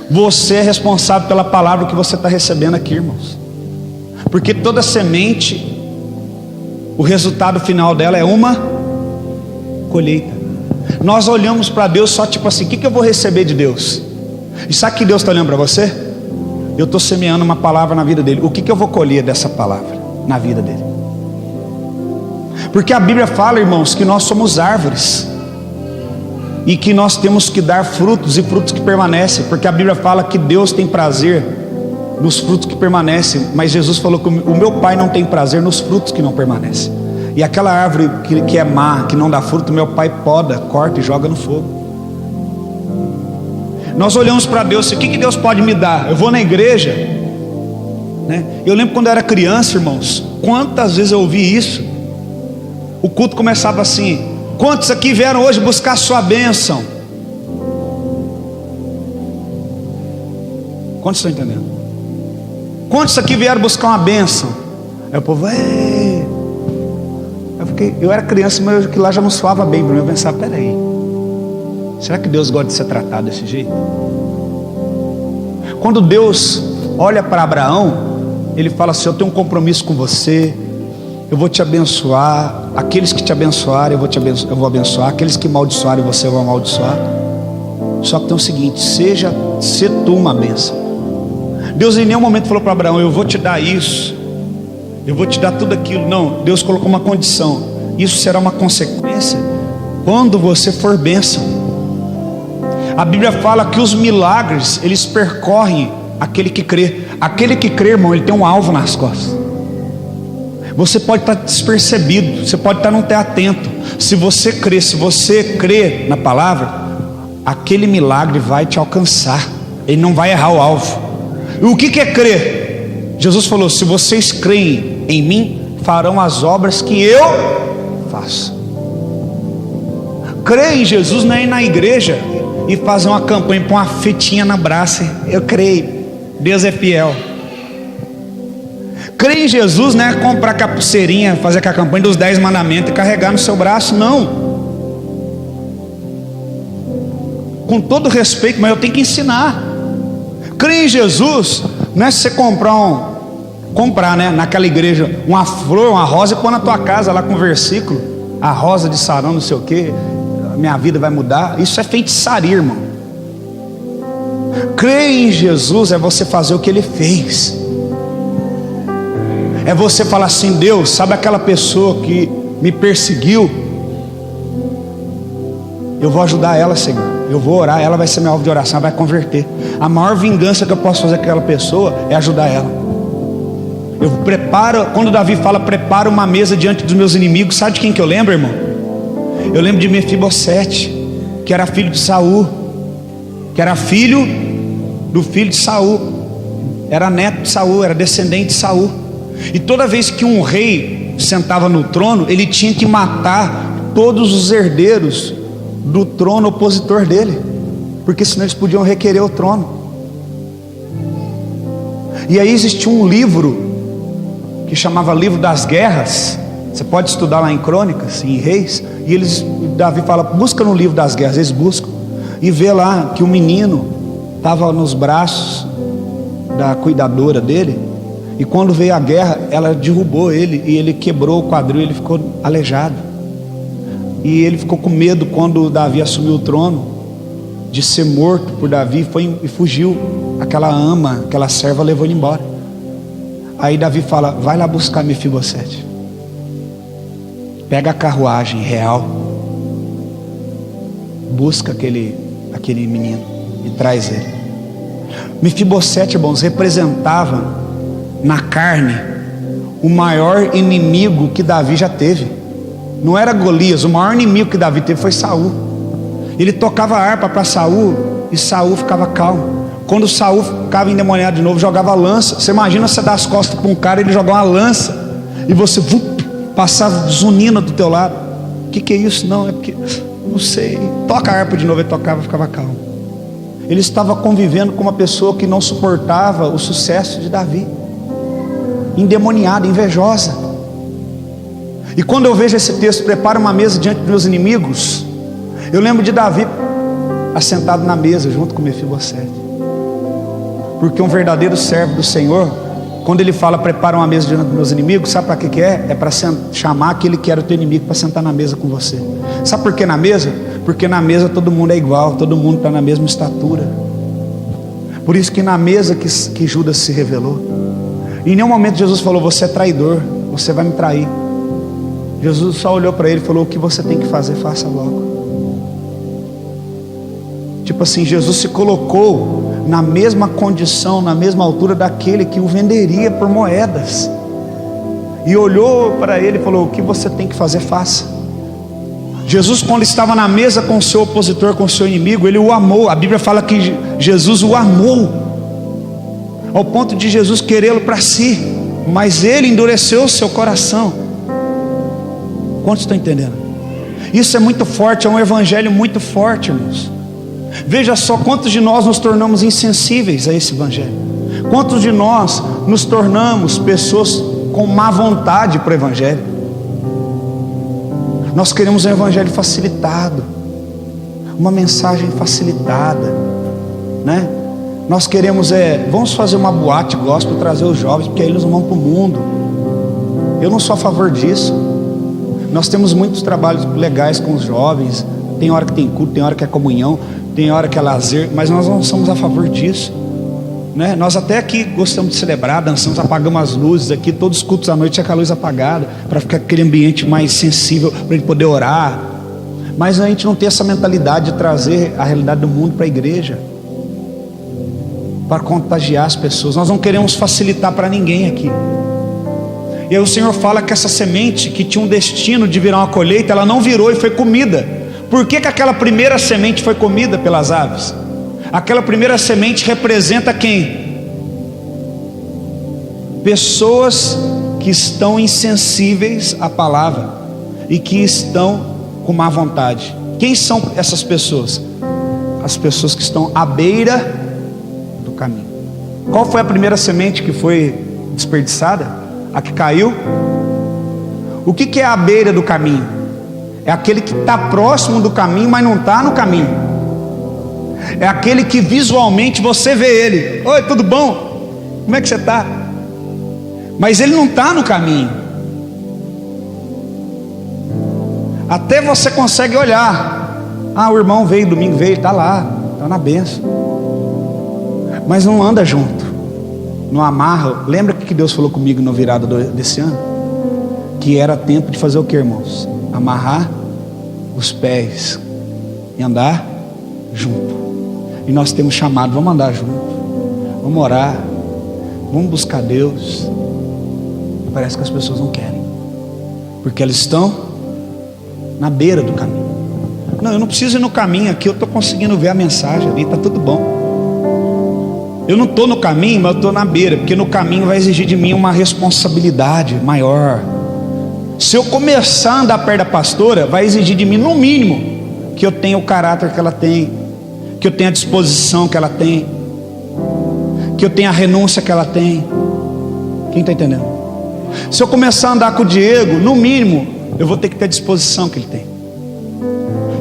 Você é responsável pela palavra que você está recebendo aqui, irmãos. Porque toda semente, o resultado final dela é uma colheita. Nós olhamos para Deus só tipo assim: o que eu vou receber de Deus? E sabe o que Deus está olhando para você? Eu estou semeando uma palavra na vida dele. O que eu vou colher dessa palavra na vida dele? Porque a Bíblia fala, irmãos, que nós somos árvores e que nós temos que dar frutos, e frutos que permanecem. Porque a Bíblia fala que Deus tem prazer nos frutos que permanecem, mas Jesus falou que o meu Pai não tem prazer nos frutos que não permanecem. E aquela árvore que é má, que não dá fruto, meu Pai poda, corta e joga no fogo. Nós olhamos para Deus, o que Deus pode me dar? Eu vou na igreja, né? Eu lembro quando eu era criança, irmãos, quantas vezes eu ouvi isso. O culto começava assim: quantos aqui vieram hoje buscar a sua bênção? Quantos estão entendendo? Quantos aqui vieram buscar uma bênção? Aí o povo, ei. Eu era criança, mas que lá já não soava bem para mim. Eu pensava, peraí, será que Deus gosta de ser tratado desse jeito? Quando Deus olha para Abraão, Ele fala assim: eu tenho um compromisso com você, eu vou te abençoar. Aqueles que te abençoarem, eu vou abençoar. Aqueles que maldiçoarem, você vai amaldiçoar. Só que tem o seguinte: se tu uma bênção. Deus em nenhum momento falou para Abraão: eu vou te dar isso, eu vou te dar tudo aquilo. Não, Deus colocou uma condição: isso será uma consequência quando você for bênção. A Bíblia fala que os milagres, eles percorrem aquele que crê. Aquele que crê, irmão, ele tem um alvo nas costas. Você pode estar despercebido, você pode estar não ter atento. Se você crê na palavra, aquele milagre vai te alcançar. Ele não vai errar o alvo. E o que é crer? Jesus falou: se vocês creem em mim, farão as obras que eu faço. Crer em Jesus não é ir na igreja e fazer uma campanha, pôr uma fitinha na braça: eu creio, Deus é fiel. Crer em Jesus não é comprar a pulseirinha, fazer a campanha dos 10 mandamentos e carregar no seu braço, não. Com todo respeito, mas eu tenho que ensinar. Crer em Jesus não é você comprar, né, naquela igreja uma flor, uma rosa e pôr na tua casa lá com o versículo: a rosa de Sarão, não sei o que, minha vida vai mudar. Isso é feitiçaria, irmão. Crer em Jesus é você fazer o que Ele fez. É você falar assim: Deus, sabe aquela pessoa que me perseguiu? Eu vou ajudar ela, Senhor. Eu vou orar, ela vai ser meu alvo de oração, vai converter. A maior vingança que eu posso fazer com aquela pessoa é ajudar ela. Eu preparo, quando Davi fala prepara uma mesa diante dos meus inimigos, sabe de quem que eu lembro, irmão? Eu lembro de Mefibosete, que era filho de Saul, que era filho do filho de Saul, era neto de Saul, era descendente de Saul. E toda vez que um rei sentava no trono, ele tinha que matar todos os herdeiros do trono opositor dele, porque senão eles podiam requerer o trono. E aí existia um livro que chamava Livro das Guerras. Você pode estudar lá em Crônicas, em Reis. E Davi fala: busca no Livro das Guerras. Eles buscam e vê lá que o menino estava nos braços da cuidadora dele. E quando veio a guerra, ela derrubou ele e ele quebrou o quadril, ele ficou aleijado. E ele ficou com medo quando Davi assumiu o trono, de ser morto por Davi, e fugiu. Aquela ama, aquela serva levou ele embora. Aí Davi fala: vai lá buscar Mefibosete, pega a carruagem real, busca aquele menino e traz ele. Mefibosete, irmãos, representava na carne o maior inimigo que Davi já teve. Não era Golias, o maior inimigo que Davi teve foi Saul. Ele tocava harpa para Saul e Saul ficava calmo. Quando Saul ficava endemoniado de novo, jogava lança. Você imagina você dar as costas para um cara, ele jogar uma lança e você passava zunindo do teu lado. O que é isso? Não, é porque não sei. Toca a harpa de novo. Ele tocava e ficava calmo. Ele estava convivendo com uma pessoa que não suportava o sucesso de Davi, endemoniada, invejosa. E quando eu vejo esse texto, prepara uma mesa diante dos meus inimigos, eu lembro de Davi assentado na mesa junto com Mefibosete. Porque um verdadeiro servo do Senhor, quando ele fala prepara uma mesa diante dos meus inimigos, sabe para que é? É para chamar aquele que era o teu inimigo para sentar na mesa com você. Sabe por que na mesa? Porque na mesa todo mundo é igual, todo mundo está na mesma estatura. Por isso que na mesa que Judas se revelou, em nenhum momento Jesus falou: você é traidor, você vai me trair. Jesus só olhou para ele e falou: o que você tem que fazer, faça logo. Tipo assim, Jesus se colocou na mesma condição, na mesma altura daquele que o venderia por moedas, e olhou para ele e falou: o que você tem que fazer, faça. Jesus, quando estava na mesa com o seu opositor, com o seu inimigo, ele o amou. A Bíblia fala que Jesus o amou, ao ponto de Jesus querê-lo para si, mas ele endureceu o seu coração. Quantos estão entendendo? Isso é muito forte, é um evangelho muito forte, irmãos. Veja só quantos de nós nos tornamos insensíveis a esse evangelho. Quantos de nós nos tornamos pessoas com má vontade para o evangelho. Nós queremos um evangelho facilitado, uma mensagem facilitada, né? Nós queremos vamos fazer uma boate gospel, trazer os jovens, porque aí eles não vão para o mundo. Eu não sou a favor disso. Nós temos muitos trabalhos legais com os jovens. Tem hora que tem culto, tem hora que é comunhão, tem hora que é lazer, mas nós não somos a favor disso, né? Nós até aqui gostamos de celebrar, dançamos, apagamos as luzes aqui, todos os cultos à noite é com a luz apagada, para ficar aquele ambiente mais sensível, para a gente poder orar. Mas a gente não tem essa mentalidade de trazer a realidade do mundo para a igreja, para contagiar as pessoas. Nós não queremos facilitar para ninguém aqui. E aí o Senhor fala que essa semente que tinha um destino de virar uma colheita, ela não virou e foi comida. Por que aquela primeira semente foi comida pelas aves? Aquela primeira semente representa quem? Pessoas que estão insensíveis à palavra e que estão com má vontade. Quem são essas pessoas? As pessoas que estão à beira do caminho. Qual foi a primeira semente que foi desperdiçada? A que caiu? O que é a beira do caminho? É aquele que está próximo do caminho, mas não está no caminho. É aquele que visualmente você vê ele: oi, tudo bom? Como é que você está? Mas ele não está no caminho. Até você consegue olhar: ah, o irmão veio, domingo veio, está lá, está na bênção. Mas não anda junto, não amarra. Lembra que Deus falou comigo no virada desse ano? Que era tempo de fazer o que, irmãos? Amarrar os pés e andar junto. E nós temos chamado: vamos andar junto, vamos orar, vamos buscar Deus. Parece que as pessoas não querem, porque elas estão na beira do caminho. Não, eu não preciso ir no caminho aqui, eu estou conseguindo ver a mensagem ali, está tudo bom. Eu não estou no caminho, mas eu estou na beira, porque no caminho vai exigir de mim uma responsabilidade maior. Se eu começar a andar perto da pastora, vai exigir de mim, no mínimo, que eu tenha o caráter que ela tem, que eu tenha a disposição que ela tem, que eu tenha a renúncia que ela tem. Quem está entendendo? Se eu começar a andar com o Diego, no mínimo, eu vou ter que ter a disposição que ele tem.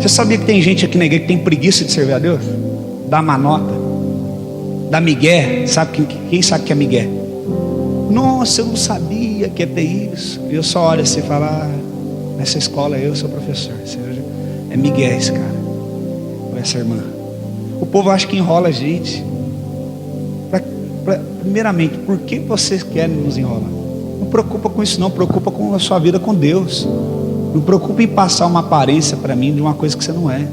Você sabia que tem gente aqui na igreja que tem preguiça de servir a Deus? Dá manota, dá migué. Sabe quem sabe que é migué? Nossa, eu não sabia que ia ter isso. Eu só olho assim e falo: ah, nessa escola eu sou professor. É migué esse cara, ou essa irmã. O povo acha que enrola a gente. Primeiramente, por que vocês querem nos enrolar? Não preocupa com isso não, preocupa com a sua vida com Deus. Não preocupa em passar uma aparência para mim de uma coisa que você não é.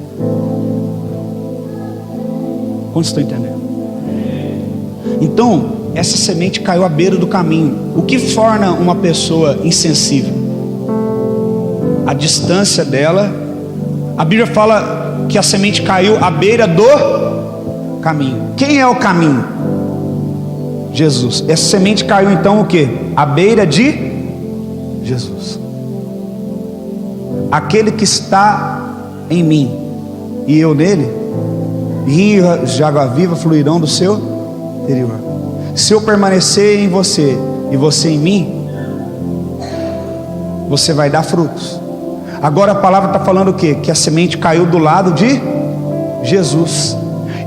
Quantos estão entendendo? Então, essa semente caiu à beira do caminho. O que torna uma pessoa insensível? A distância dela. A Bíblia fala que a semente caiu à beira do caminho. Quem é o caminho? Jesus. Essa semente caiu então o quê? À beira de Jesus. Aquele que está em mim e eu nele, rios de água viva fluirão do seu interior. Se eu permanecer em você e você em mim, você vai dar frutos. Agora a palavra está falando o quê? Que a semente caiu do lado de Jesus.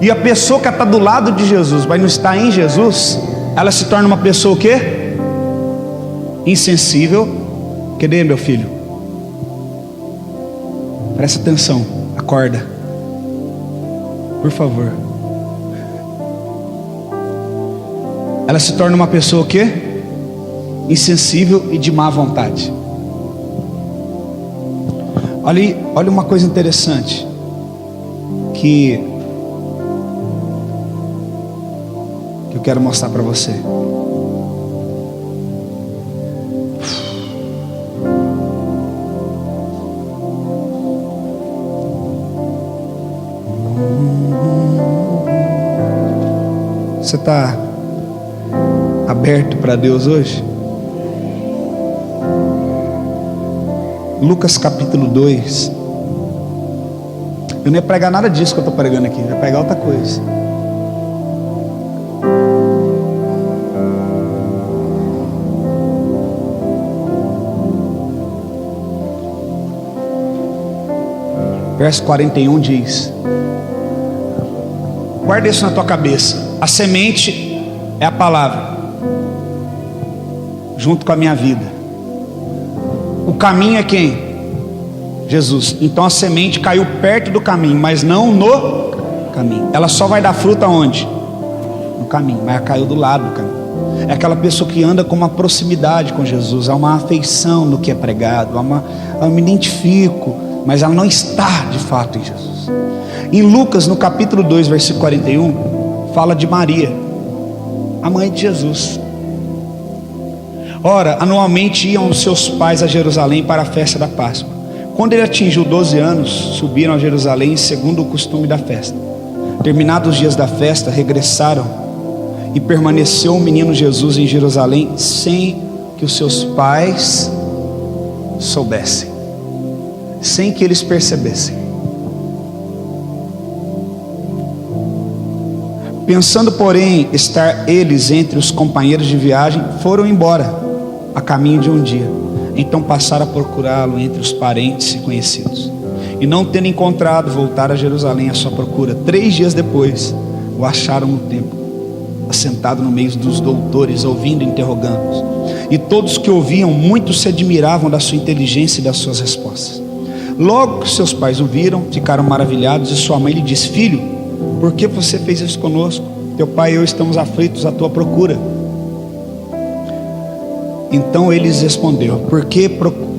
E a pessoa que está do lado de Jesus, mas não está em Jesus, ela se torna uma pessoa o quê? Insensível. Cadê meu filho? Presta atenção, acorda, por favor. Ela se torna uma pessoa o quê? Insensível e de má vontade. Olha uma coisa interessante que eu quero mostrar para você. Você está aberto para Deus hoje? Lucas capítulo 2. Eu não ia pregar nada disso que eu estou pregando aqui, eu ia pregar outra coisa. Verso 41 diz: guarda isso na tua cabeça. A semente é a palavra, junto com a minha vida. O caminho é quem? Jesus. Então a semente caiu perto do caminho, mas não no caminho. Ela só vai dar fruta onde? No caminho, mas ela caiu do lado do caminho. É aquela pessoa que anda com uma proximidade com Jesus, há uma afeição no que é pregado, eu me identifico, mas ela não está de fato em Jesus. Em Lucas, no capítulo 2, versículo 41, fala de Maria, a mãe de Jesus. Ora, anualmente iam os seus pais a Jerusalém para a festa da Páscoa. Quando ele atingiu 12 anos, subiram a Jerusalém segundo o costume da festa. Terminados os dias da festa, regressaram, e permaneceu o menino Jesus em Jerusalém sem que os seus pais soubessem, sem que eles percebessem. Pensando, porém, estar eles entre os companheiros de viagem, foram embora, a caminho de um dia. Então passaram a procurá-lo entre os parentes e conhecidos. E não tendo encontrado, voltaram a Jerusalém à sua procura. 3 dias depois, o acharam no templo, assentado no meio dos doutores, ouvindo e interrogando-os. E todos que ouviam, muitos se admiravam da sua inteligência e das suas respostas. Logo que seus pais o viram, ficaram maravilhados, e sua mãe lhe disse: filho, por que você fez isso conosco? Teu pai e eu estamos aflitos à tua procura. Então ele lhes respondeu: por que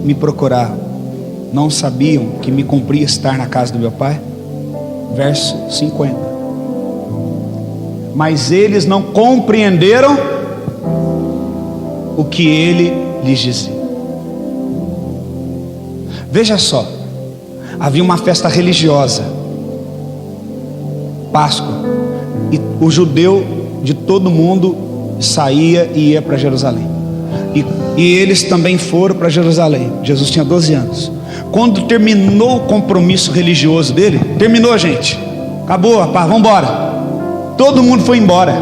me procuraram? Não sabiam que me cumpria estar na casa do meu pai? Verso 50. Mas eles não compreenderam o que ele lhes dizia. Veja só, havia uma festa religiosa, Páscoa, e o judeu de todo mundo saía e ia para Jerusalém, e eles também foram para Jerusalém. Jesus tinha 12 anos. Quando terminou o compromisso religioso dele, terminou, gente, acabou, rapaz, vamos embora. Todo mundo foi embora.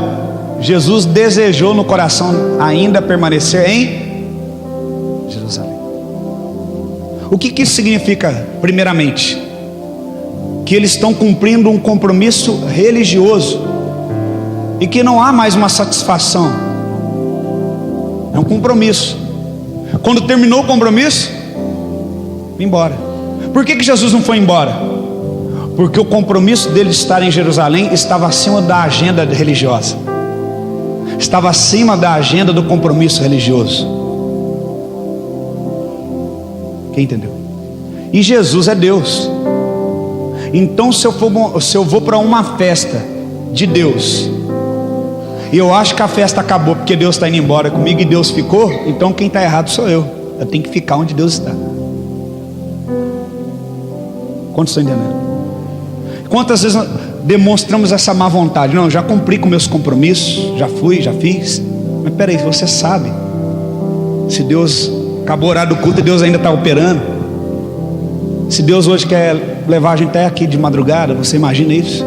Jesus desejou no coração ainda permanecer em Jerusalém. O que isso significa? Primeiramente, que eles estão cumprindo um compromisso religioso, e que não há mais uma satisfação, é um compromisso. Quando terminou o compromisso, embora. Por que Jesus não foi embora? Porque o compromisso dele de estar em Jerusalém estava acima da agenda religiosa, estava acima da agenda do compromisso religioso. Quem entendeu? E Jesus é Deus. Então se eu vou para uma festa de Deus, e eu acho que a festa acabou porque Deus está indo embora comigo e Deus ficou, então quem está errado sou eu. Eu tenho que ficar onde Deus está. Quantos estão entendendo? Quantas vezes demonstramos essa má vontade. Não, já cumpri com meus compromissos, já fui, já fiz. Mas peraí, você sabe se Deus acabou o horário do culto e Deus ainda está operando? Se Deus hoje quer levar a gente até aqui de madrugada, você imagina isso?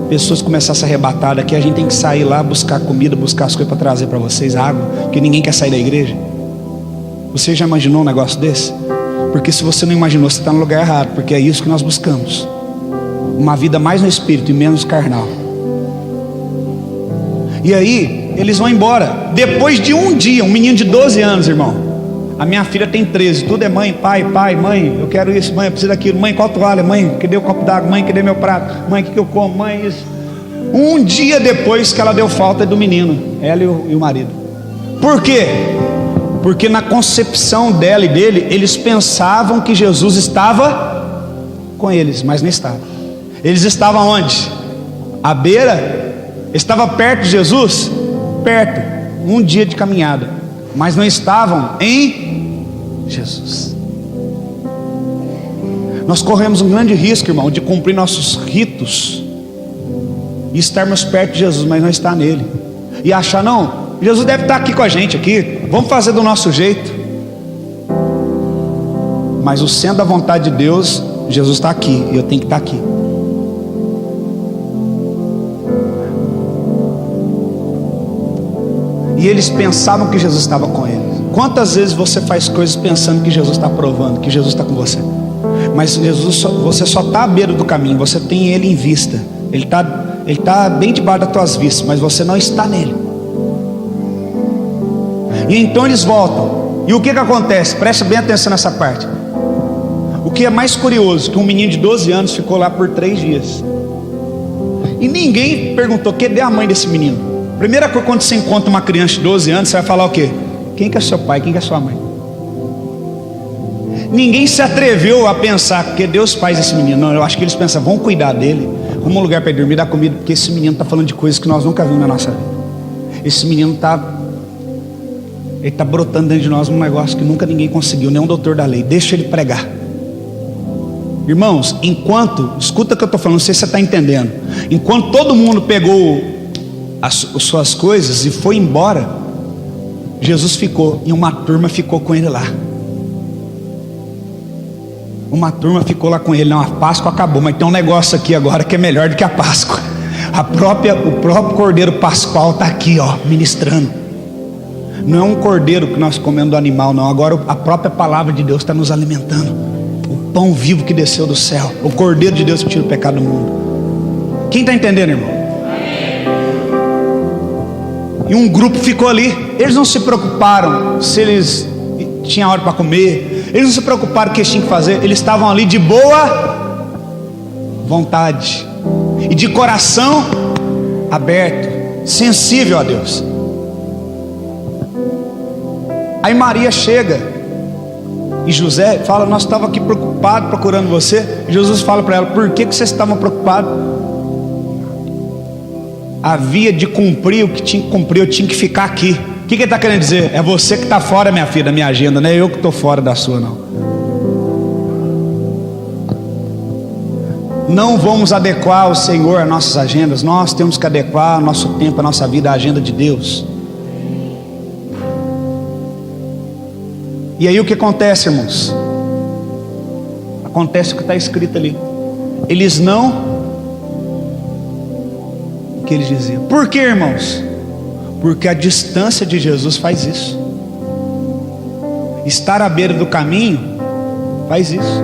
Pessoas começarem a se arrebatar daqui, a gente tem que sair lá, buscar comida, buscar as coisas para trazer para vocês, água, porque ninguém quer sair da igreja. Você já imaginou um negócio desse? Porque se você não imaginou, você está no lugar errado, porque é isso que nós buscamos. Uma vida mais no espírito e menos carnal. E aí, eles vão embora. Depois de um dia, um menino de 12 anos, irmão. A minha filha tem 13, tudo é mãe, pai, mãe, eu quero isso, mãe, eu preciso daquilo, mãe, qual toalha, mãe, cadê o copo d'água, mãe, cadê meu prato, mãe, o que eu como, mãe, isso. Um dia depois que ela deu falta do menino, ela e o marido. Por quê? Porque na concepção dela e dele, eles pensavam que Jesus estava com eles, mas não estava. Eles estavam onde? À beira? Estava perto de Jesus? Perto, um dia de caminhada, mas não estavam em Jesus. Nós corremos um grande risco, irmão, de cumprir nossos ritos e estarmos perto de Jesus, mas não estar nele, e achar, não, Jesus deve estar aqui com a gente aqui, vamos fazer do nosso jeito. Mas o sendo da vontade de Deus, Jesus está aqui e eu tenho que estar aqui. E eles pensavam que Jesus estava com eles. Quantas vezes você faz coisas pensando que Jesus está aprovando, que Jesus está com você? Mas Jesus, você só está à beira do caminho, você tem Ele em vista. Ele está bem debaixo das tuas vistas, mas você não está nele. E então eles voltam. E o que acontece? Presta bem atenção nessa parte. O que é mais curioso, que um menino de 12 anos ficou lá por 3 dias. E ninguém perguntou, cadê a mãe desse menino? Primeira coisa, quando você encontra uma criança de 12 anos, você vai falar o quê? Quem que é seu pai? Quem que é sua mãe? Ninguém se atreveu a pensar, que Deus faz esse menino. Não, eu acho que eles pensam, vamos cuidar dele, arruma um lugar para ele dormir, dar comida, porque esse menino está falando de coisas que nós nunca vimos na nossa vida. Esse menino está brotando dentro de nós um negócio que nunca ninguém conseguiu, nenhum doutor da lei. Deixa ele pregar. Irmãos, escuta o que eu estou falando, não sei se você está entendendo. Enquanto todo mundo pegou as suas coisas e foi embora, Jesus ficou, e uma turma ficou com ele lá. Uma turma ficou lá com ele. Não, a Páscoa acabou, mas tem um negócio aqui agora que é melhor do que a Páscoa. O próprio Cordeiro Pascual está aqui, ó, ministrando. Não é um cordeiro que nós comemos do animal, não. Agora a própria palavra de Deus está nos alimentando. O pão vivo que desceu do céu, o Cordeiro de Deus que tira o pecado do mundo. Quem está entendendo, irmão? E um grupo ficou ali. Eles não se preocuparam se eles tinham hora para comer, eles não se preocuparam o que eles tinham que fazer. Eles estavam ali de boa vontade e de coração aberto, sensível a Deus. Aí Maria chega e José fala, nós estávamos aqui preocupados procurando você. Jesus fala para ela, por que vocês estavam preocupados? Havia de cumprir o que tinha que cumprir, eu tinha que ficar aqui. O que ele está querendo dizer? É você que está fora, minha filha, da minha agenda, não é eu que estou fora da sua, não. Não vamos adequar o Senhor às nossas agendas. Nós temos que adequar o nosso tempo, a nossa vida à agenda de Deus. E aí o que acontece, irmãos? Acontece o que está escrito ali. Eles não... O que eles diziam? Por que, irmãos? Porque a distância de Jesus faz isso. Estar à beira do caminho faz isso.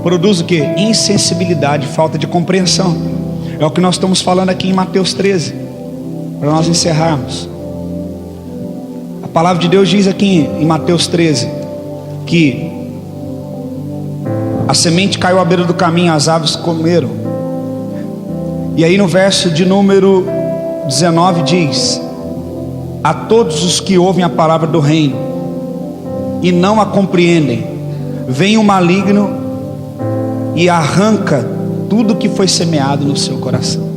Produz o que? Insensibilidade, falta de compreensão. É o que nós estamos falando aqui em Mateus 13, para nós encerrarmos. A palavra de Deus diz aqui em Mateus 13 que a semente caiu à beira do caminho, as aves comeram. E aí no verso de número 19 diz: a todos os que ouvem a palavra do reino e não a compreendem, vem o maligno e arranca tudo que foi semeado no seu coração.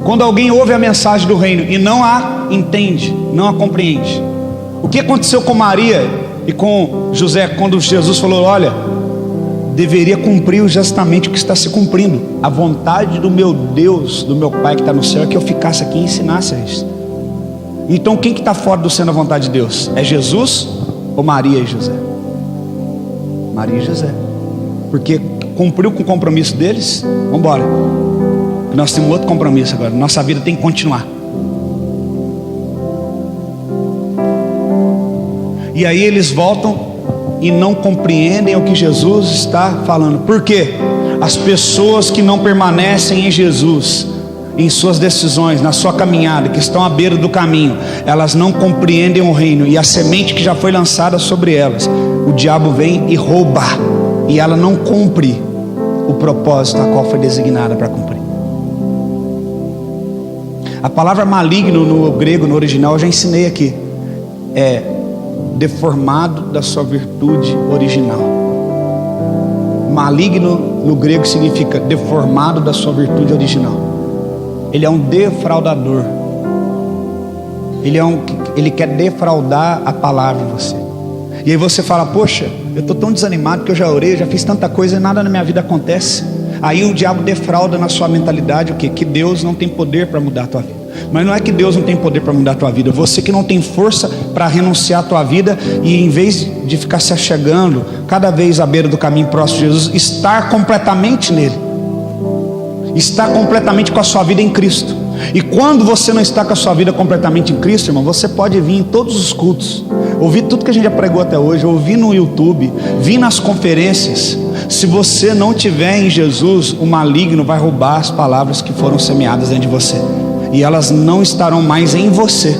Quando alguém ouve a mensagem do reino e não a entende, não a compreende, o que aconteceu com Maria e com José quando Jesus falou, olha, deveria cumprir justamente o que está se cumprindo. A vontade do meu Deus, do meu Pai que está no céu, é que eu ficasse aqui e ensinasse isso. Então quem que está fora do seno da vontade de Deus? É Jesus ou Maria e José? Maria e José. Porque cumpriu com o compromisso deles, vamos embora. Nós temos outro compromisso agora. Nossa vida tem que continuar. E aí eles voltam e não compreendem o que Jesus está falando. Por quê? As pessoas que não permanecem em Jesus, em suas decisões, na sua caminhada, que estão à beira do caminho, elas não compreendem o reino, e a semente que já foi lançada sobre elas, o diabo vem e rouba, e ela não cumpre o propósito a qual foi designada para cumprir. A palavra maligno no grego, no original, eu já ensinei aqui, é deformado da sua virtude original. Maligno no grego significa deformado da sua virtude original. Ele é um defraudador. Ele quer defraudar a palavra em você. E aí você fala: poxa, eu estou tão desanimado que eu já orei, já fiz tanta coisa e nada na minha vida acontece. Aí o diabo defrauda na sua mentalidade o quê? Que Deus não tem poder para mudar a tua vida. Mas não é que Deus não tem poder para mudar a tua vida, você que não tem força para renunciar a tua vida, e em vez de ficar se achegando cada vez à beira do caminho próximo de Jesus, estar completamente nele, estar completamente com a sua vida em Cristo. E quando você não está com a sua vida completamente em Cristo, irmão, você pode vir em todos os cultos, ouvir tudo que a gente já pregou até hoje, ouvir no YouTube, vir nas conferências. Se você não tiver em Jesus, o maligno vai roubar as palavras que foram semeadas dentro de você, e elas não estarão mais em você.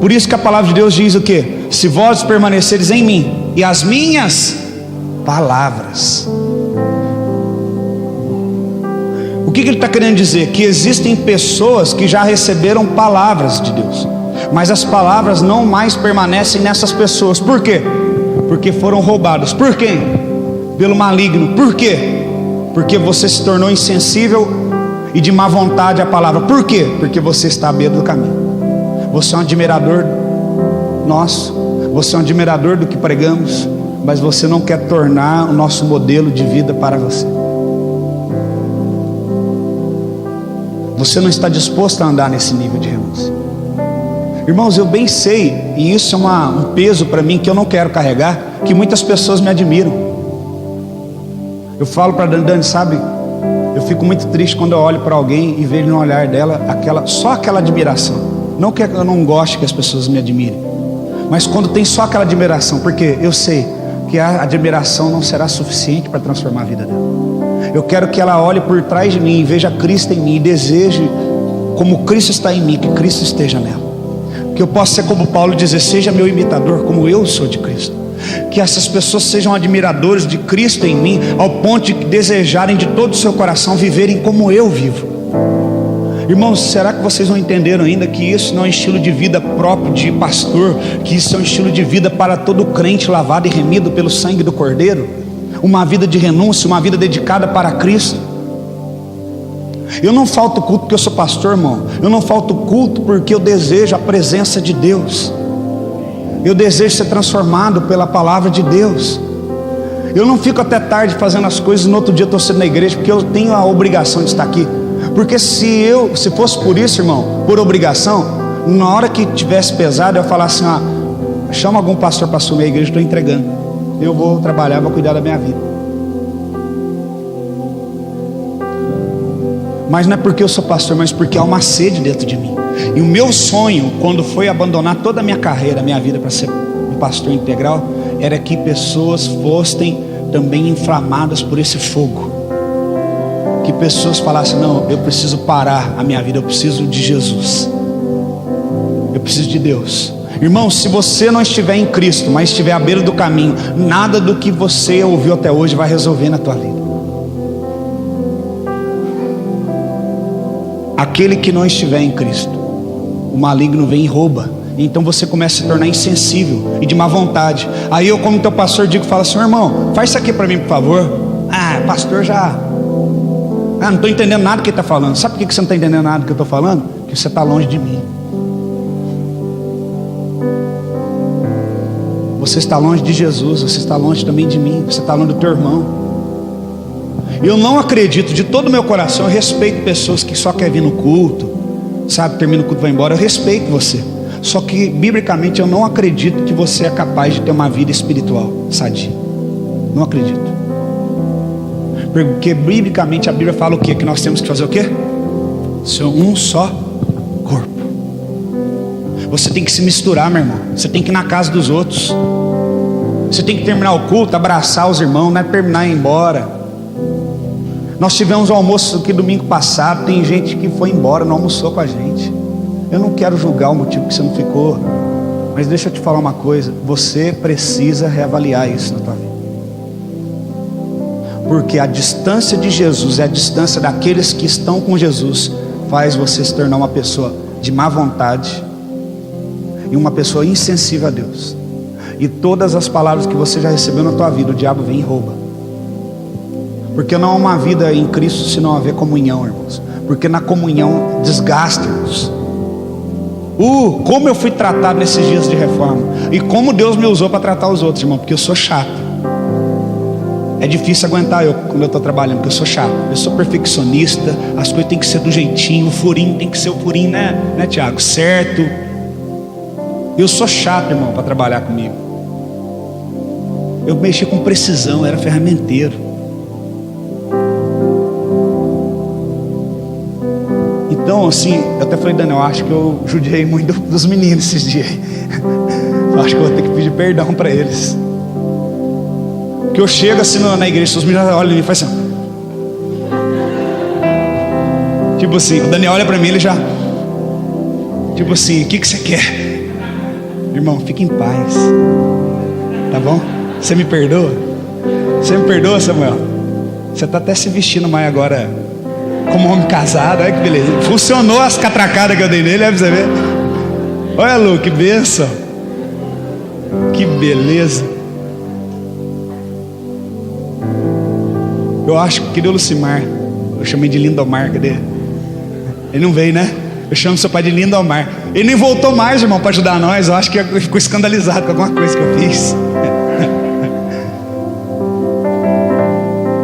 Por isso que a palavra de Deus diz o quê? Se vós permaneceres em mim e as minhas palavras. O que ele está querendo dizer? Que existem pessoas que já receberam palavras de Deus, mas as palavras não mais permanecem nessas pessoas. Por quê? Porque foram roubadas. Por quem? Pelo maligno. Por quê? Porque você se tornou insensível e de má vontade à palavra. Por quê? Porque você está à beira do caminho. Você é um admirador nosso, você é um admirador do que pregamos, mas você não quer tornar o nosso modelo de vida para você. Você não está disposto a andar nesse nível de renúncia. Irmãos, eu bem sei, e isso é um peso para mim que eu não quero carregar, que muitas pessoas me admiram. Eu falo para Dani, sabe, eu fico muito triste quando eu olho para alguém e vejo no olhar dela só aquela admiração. Não que eu não goste que as pessoas me admirem, mas quando tem só aquela admiração, porque eu sei que a admiração não será suficiente para transformar a vida dela. Eu quero que ela olhe por trás de mim e veja Cristo em mim, e deseje, como Cristo está em mim, que Cristo esteja nela. Que eu possa ser como Paulo e dizer: seja meu imitador como eu sou de Cristo. Que essas pessoas sejam admiradores de Cristo em mim, ao ponto de desejarem de todo o seu coração viverem como eu vivo. Irmãos, será que vocês não entenderam ainda que isso não é um estilo de vida próprio de pastor, que isso é um estilo de vida para todo crente lavado e remido pelo sangue do Cordeiro? Uma vida de renúncia, uma vida dedicada para Cristo. Eu não falto culto porque eu sou pastor, irmão. Eu não falto culto porque eu desejo a presença de Deus. Eu desejo ser transformado pela palavra de Deus. Eu não fico até tarde fazendo as coisas e no outro dia estou sendo na igreja porque eu tenho a obrigação de estar aqui. Porque se fosse por isso, irmão, por obrigação, na hora que tivesse pesado, eu ia falar assim: chama algum pastor para assumir a igreja, estou entregando. Eu vou trabalhar, vou cuidar da minha vida. Mas não é porque eu sou pastor, mas porque há uma sede dentro de mim. E o meu sonho, quando foi abandonar toda a minha carreira, a minha vida para ser um pastor integral, era que pessoas fossem também inflamadas por esse fogo. Que pessoas falassem: não, eu preciso parar a minha vida, eu preciso de Jesus, eu preciso de Deus. Irmão, se você não estiver em Cristo, mas estiver à beira do caminho, nada do que você ouviu até hoje vai resolver na tua vida. Aquele que não estiver em Cristo, o maligno vem e rouba. Então você começa a se tornar insensível e de má vontade. Aí eu, como teu pastor, falo assim: irmão, faz isso aqui para mim, por favor. Pastor já... não estou entendendo nada do que ele está falando. Sabe por que você não está entendendo nada do que eu estou falando? Porque você está longe de mim. Você está longe de Jesus, você está longe também de mim, você está longe do teu irmão. Eu não acredito, de todo o meu coração, eu respeito pessoas que só querem vir no culto, sabe, termina o culto e vai embora. Eu respeito você. Só que, biblicamente, eu não acredito que você é capaz de ter uma vida espiritual sadia. Não acredito. Porque, biblicamente, a Bíblia fala o quê? Que nós temos que fazer o quê? Ser um só corpo. Você tem que se misturar, meu irmão. Você tem que ir na casa dos outros. Você tem que terminar o culto, abraçar os irmãos, não é terminar e ir embora. Nós tivemos um almoço aqui domingo passado. Tem gente que foi embora, não almoçou com a gente. Eu não quero julgar o motivo que você não ficou, mas deixa eu te falar uma coisa. Você precisa reavaliar isso na tua vida. Porque a distância de Jesus é a distância daqueles que estão com Jesus. Faz você se tornar uma pessoa de má vontade e uma pessoa insensível a Deus. E todas as palavras que você já recebeu na tua vida, o diabo vem e rouba. Porque não há uma vida em Cristo se não haver comunhão, irmãos. Porque na comunhão desgasta, irmãos. Como eu fui tratado nesses dias de reforma. E como Deus me usou para tratar os outros, irmão. Porque eu sou chato. É difícil aguentar eu quando eu estou trabalhando, porque eu sou chato. Eu sou perfeccionista. As coisas tem que ser do jeitinho. O furinho tem que ser o furinho, né Tiago? Certo. Eu sou chato, irmão, para trabalhar comigo. Eu mexi com precisão, eu era ferramenteiro. Então, assim, eu até falei, Daniel, acho que eu judiei muito dos meninos esses dias. Eu acho que eu vou ter que pedir perdão para eles. Porque eu chego assim na igreja, os meninos olham e fazem assim. Tipo assim, o Daniel olha para mim, ele já. Tipo assim, o que você quer? Irmão, fique em paz. Tá bom? Você me perdoa? Você me perdoa, Samuel? Você está até se vestindo mais agora como homem casado, olha que beleza. Funcionou as catracadas que eu dei nele, é pra você ver. Olha, Lu, que bênção. Que beleza. Eu acho que queria o Lucimar. Eu chamei de Lindomar, cadê? Ele não veio, né? Eu chamo seu pai de Lindomar. Ele nem voltou mais, irmão, para ajudar nós. Eu acho que ele ficou escandalizado com alguma coisa que eu fiz.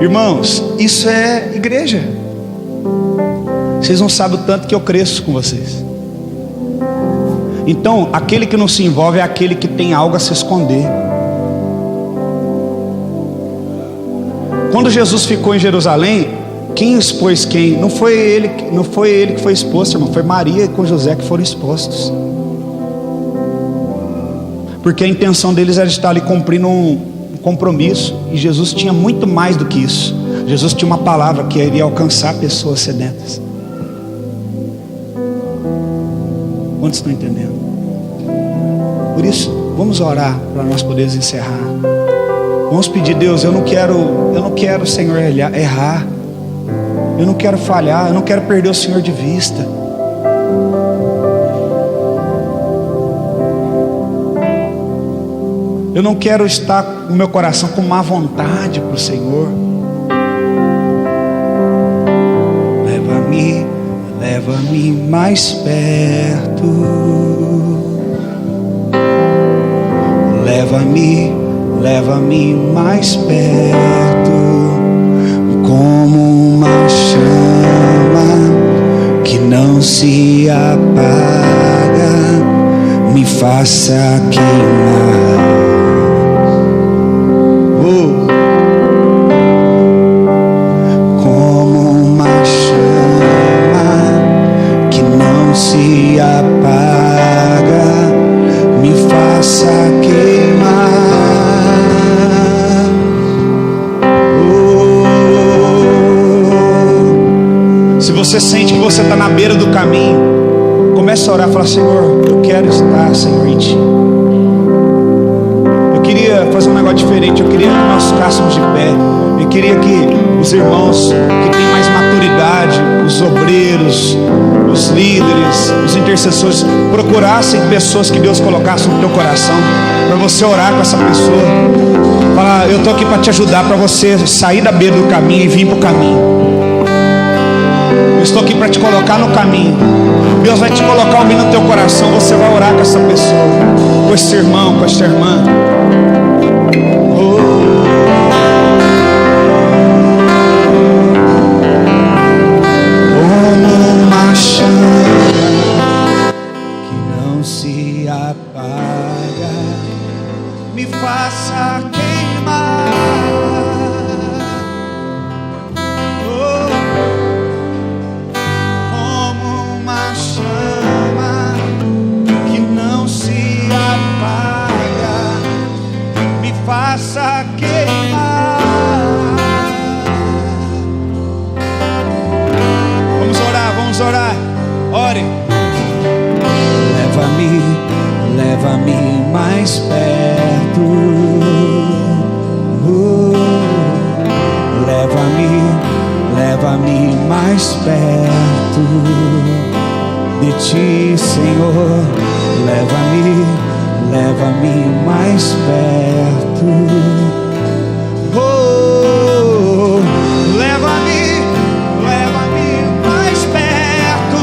Irmãos, isso é igreja. Vocês não sabem o tanto que eu cresço com vocês. Então, aquele que não se envolve é aquele que tem algo a se esconder. Quando Jesus ficou em Jerusalém, quem expôs quem? Não foi ele que foi exposto, irmão. Foi Maria com José que foram expostos. Porque a intenção deles era estar ali cumprindo um compromisso. E Jesus tinha muito mais do que isso. Jesus tinha uma palavra que iria alcançar pessoas sedentas. Quantos estão entendendo? Por isso, vamos orar para nós podermos encerrar. Vamos pedir, Deus, eu não quero, Senhor, errar. Eu não quero falhar, eu não quero perder o Senhor de vista. Eu não quero estar com o meu coração com má vontade para o Senhor. Leva-me mais perto. Leva-me mais perto. Como uma chama que não se apaga, me faça queimar. Como uma chama que não se apaga, me faça queimar. Se você sente que você está na beira do caminho, comece a orar e falar: Senhor, eu quero estar, Senhor, em Ti. Eu queria fazer um negócio diferente. Eu queria que nós ficássemos de pé. Eu queria que os irmãos que têm mais maturidade, os obreiros, os líderes, os intercessores, procurassem pessoas que Deus colocasse no teu coração, para você orar com essa pessoa. Falar: eu estou aqui para te ajudar, para você sair da beira do caminho e vir para o caminho. Eu estou aqui para te colocar no caminho. Deus vai te colocar alguém no teu coração. Você vai orar com essa pessoa, com esse irmão, com essa irmã. ore. Leva-me mais perto. Leva-me mais perto de ti, Senhor. Leva-me mais perto. Leva-me mais perto,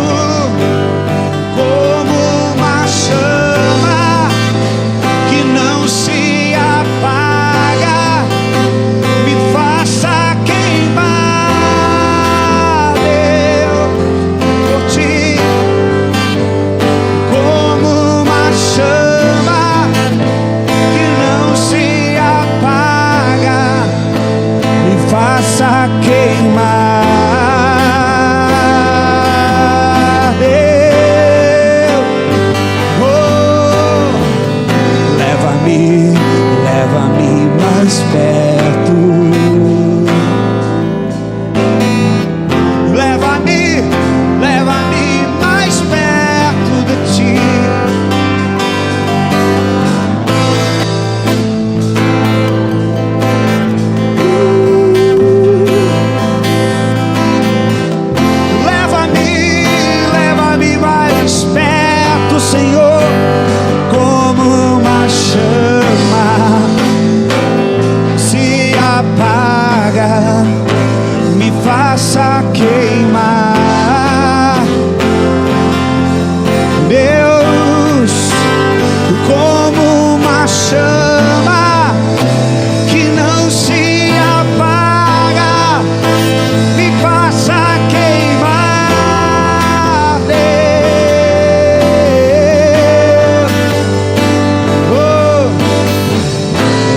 como uma chama que não se apaga, me faça queimar, Deus, por ti, como uma chama que não se apaga, me faça queimar. Leva-me mais perto. Leva-me mais perto de ti. Leva-me mais perto, Senhor, como uma chama se apaga, me faça queimar, Deus, como uma chama que não se apaga, me faça queimar, Deus.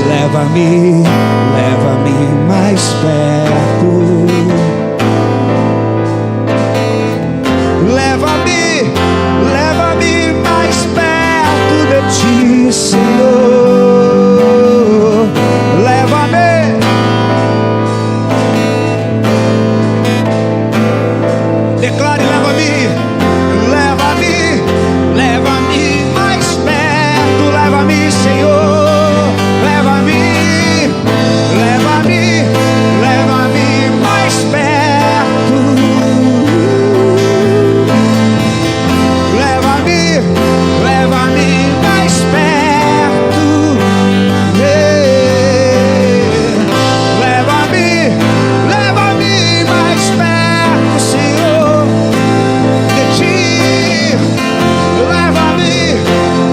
Leva-me mais perto. Leva-me mais perto de ti, Senhor. Leva-me. Declare: leva-me mais perto. Leva-me, Senhor. Leva-me mais perto. Leva-me mais perto. Leva-me mais perto, Senhor, de ti.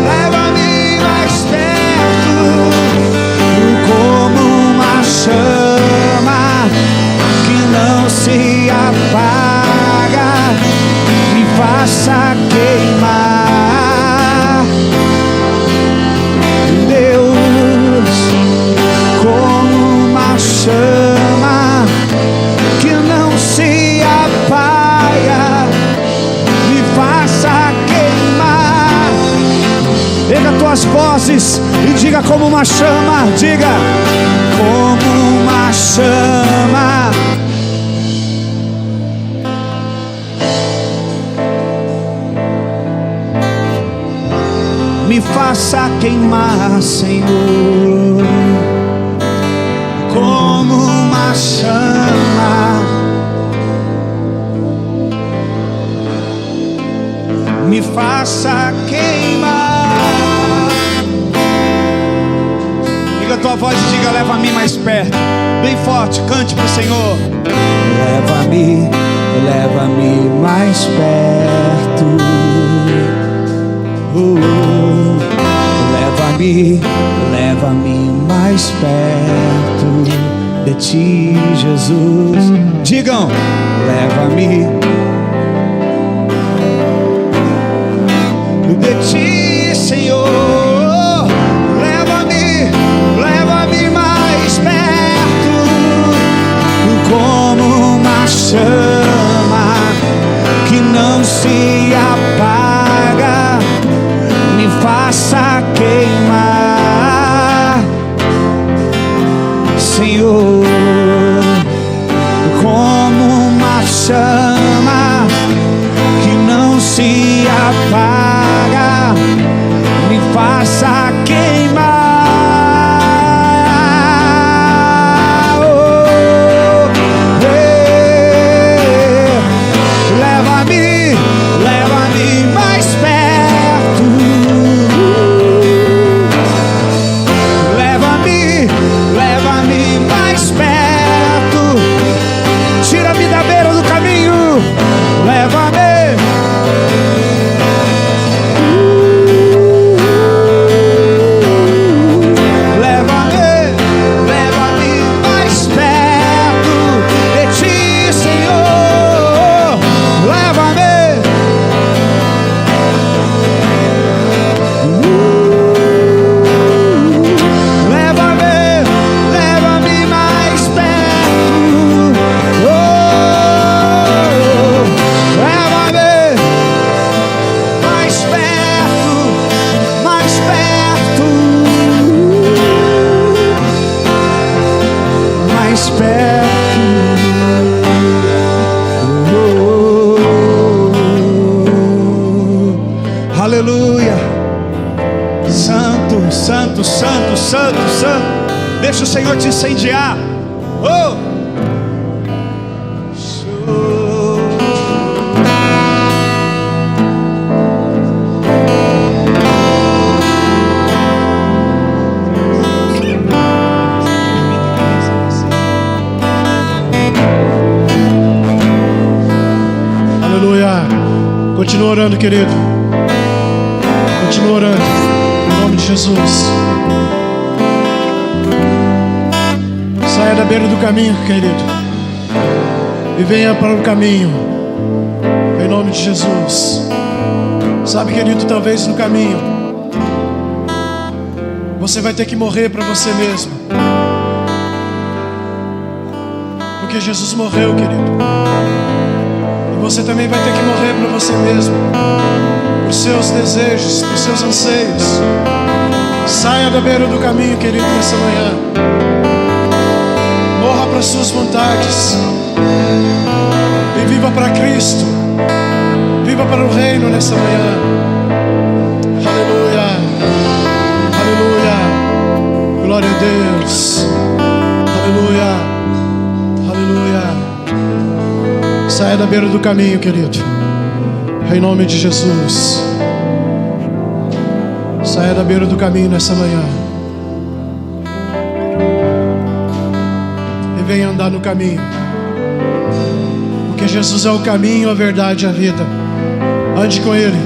Leva-me mais perto, como uma chama que não se apaga, me faça queimar, Deus, como uma chama que não se apaga, me faça queimar. Erga tuas vozes e diga: como uma chama. Diga: como uma chama. Me faça queimar, Senhor, como uma chama. Me faça queimar. Liga a tua voz e diga: leva-me mais perto. Bem forte, cante pro Senhor. Leva-me mais perto. Leva-me mais perto de ti, Jesus. Digam: Leva-me de ti, Senhor. Leva-me mais perto, como uma chama que não se apaga, me faça queimar, Senhor, como uma chama que não se Aleluia. Santo, santo, santo, santo, santo. Deixa o Senhor te incendiar. Oh! Aleluia. Continua orando, querido. Continua orando. Em nome de Jesus. Saia da beira do caminho, querido, e venha para o caminho. Em nome de Jesus. Sabe, querido, talvez no caminho você vai ter que morrer para você mesmo. Porque Jesus morreu, querido. Você também vai ter que morrer para você mesmo, por seus desejos, por seus anseios. Saia da beira do caminho, querido, nessa manhã. Morra para suas vontades e viva para Cristo. Viva para o reino nessa manhã. Aleluia. Aleluia. Glória a Deus. Aleluia. Saia da beira do caminho, querido. Em nome de Jesus. Saia da beira do caminho nessa manhã e venha andar no caminho. Porque Jesus é o caminho, a verdade e a vida. Ande com Ele.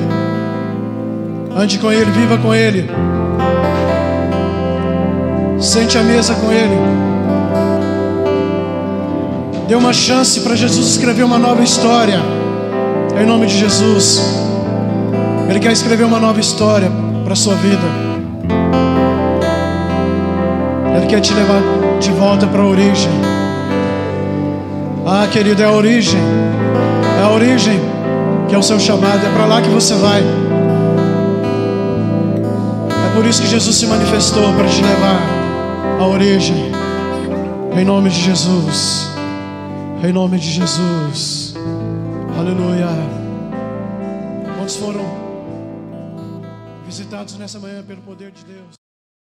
Ande com Ele, viva com Ele. Sente à mesa com Ele. Dê uma chance para Jesus escrever uma nova história. Em nome de Jesus. Ele quer escrever uma nova história para a sua vida. Ele quer te levar de volta para a origem. Ah, querido, é a origem. É a origem que é o seu chamado. É para lá que você vai. É por isso que Jesus se manifestou, para te levar à origem. Em nome de Jesus. Em nome de Jesus. Aleluia. Quantos foram visitados nessa manhã pelo poder de Deus?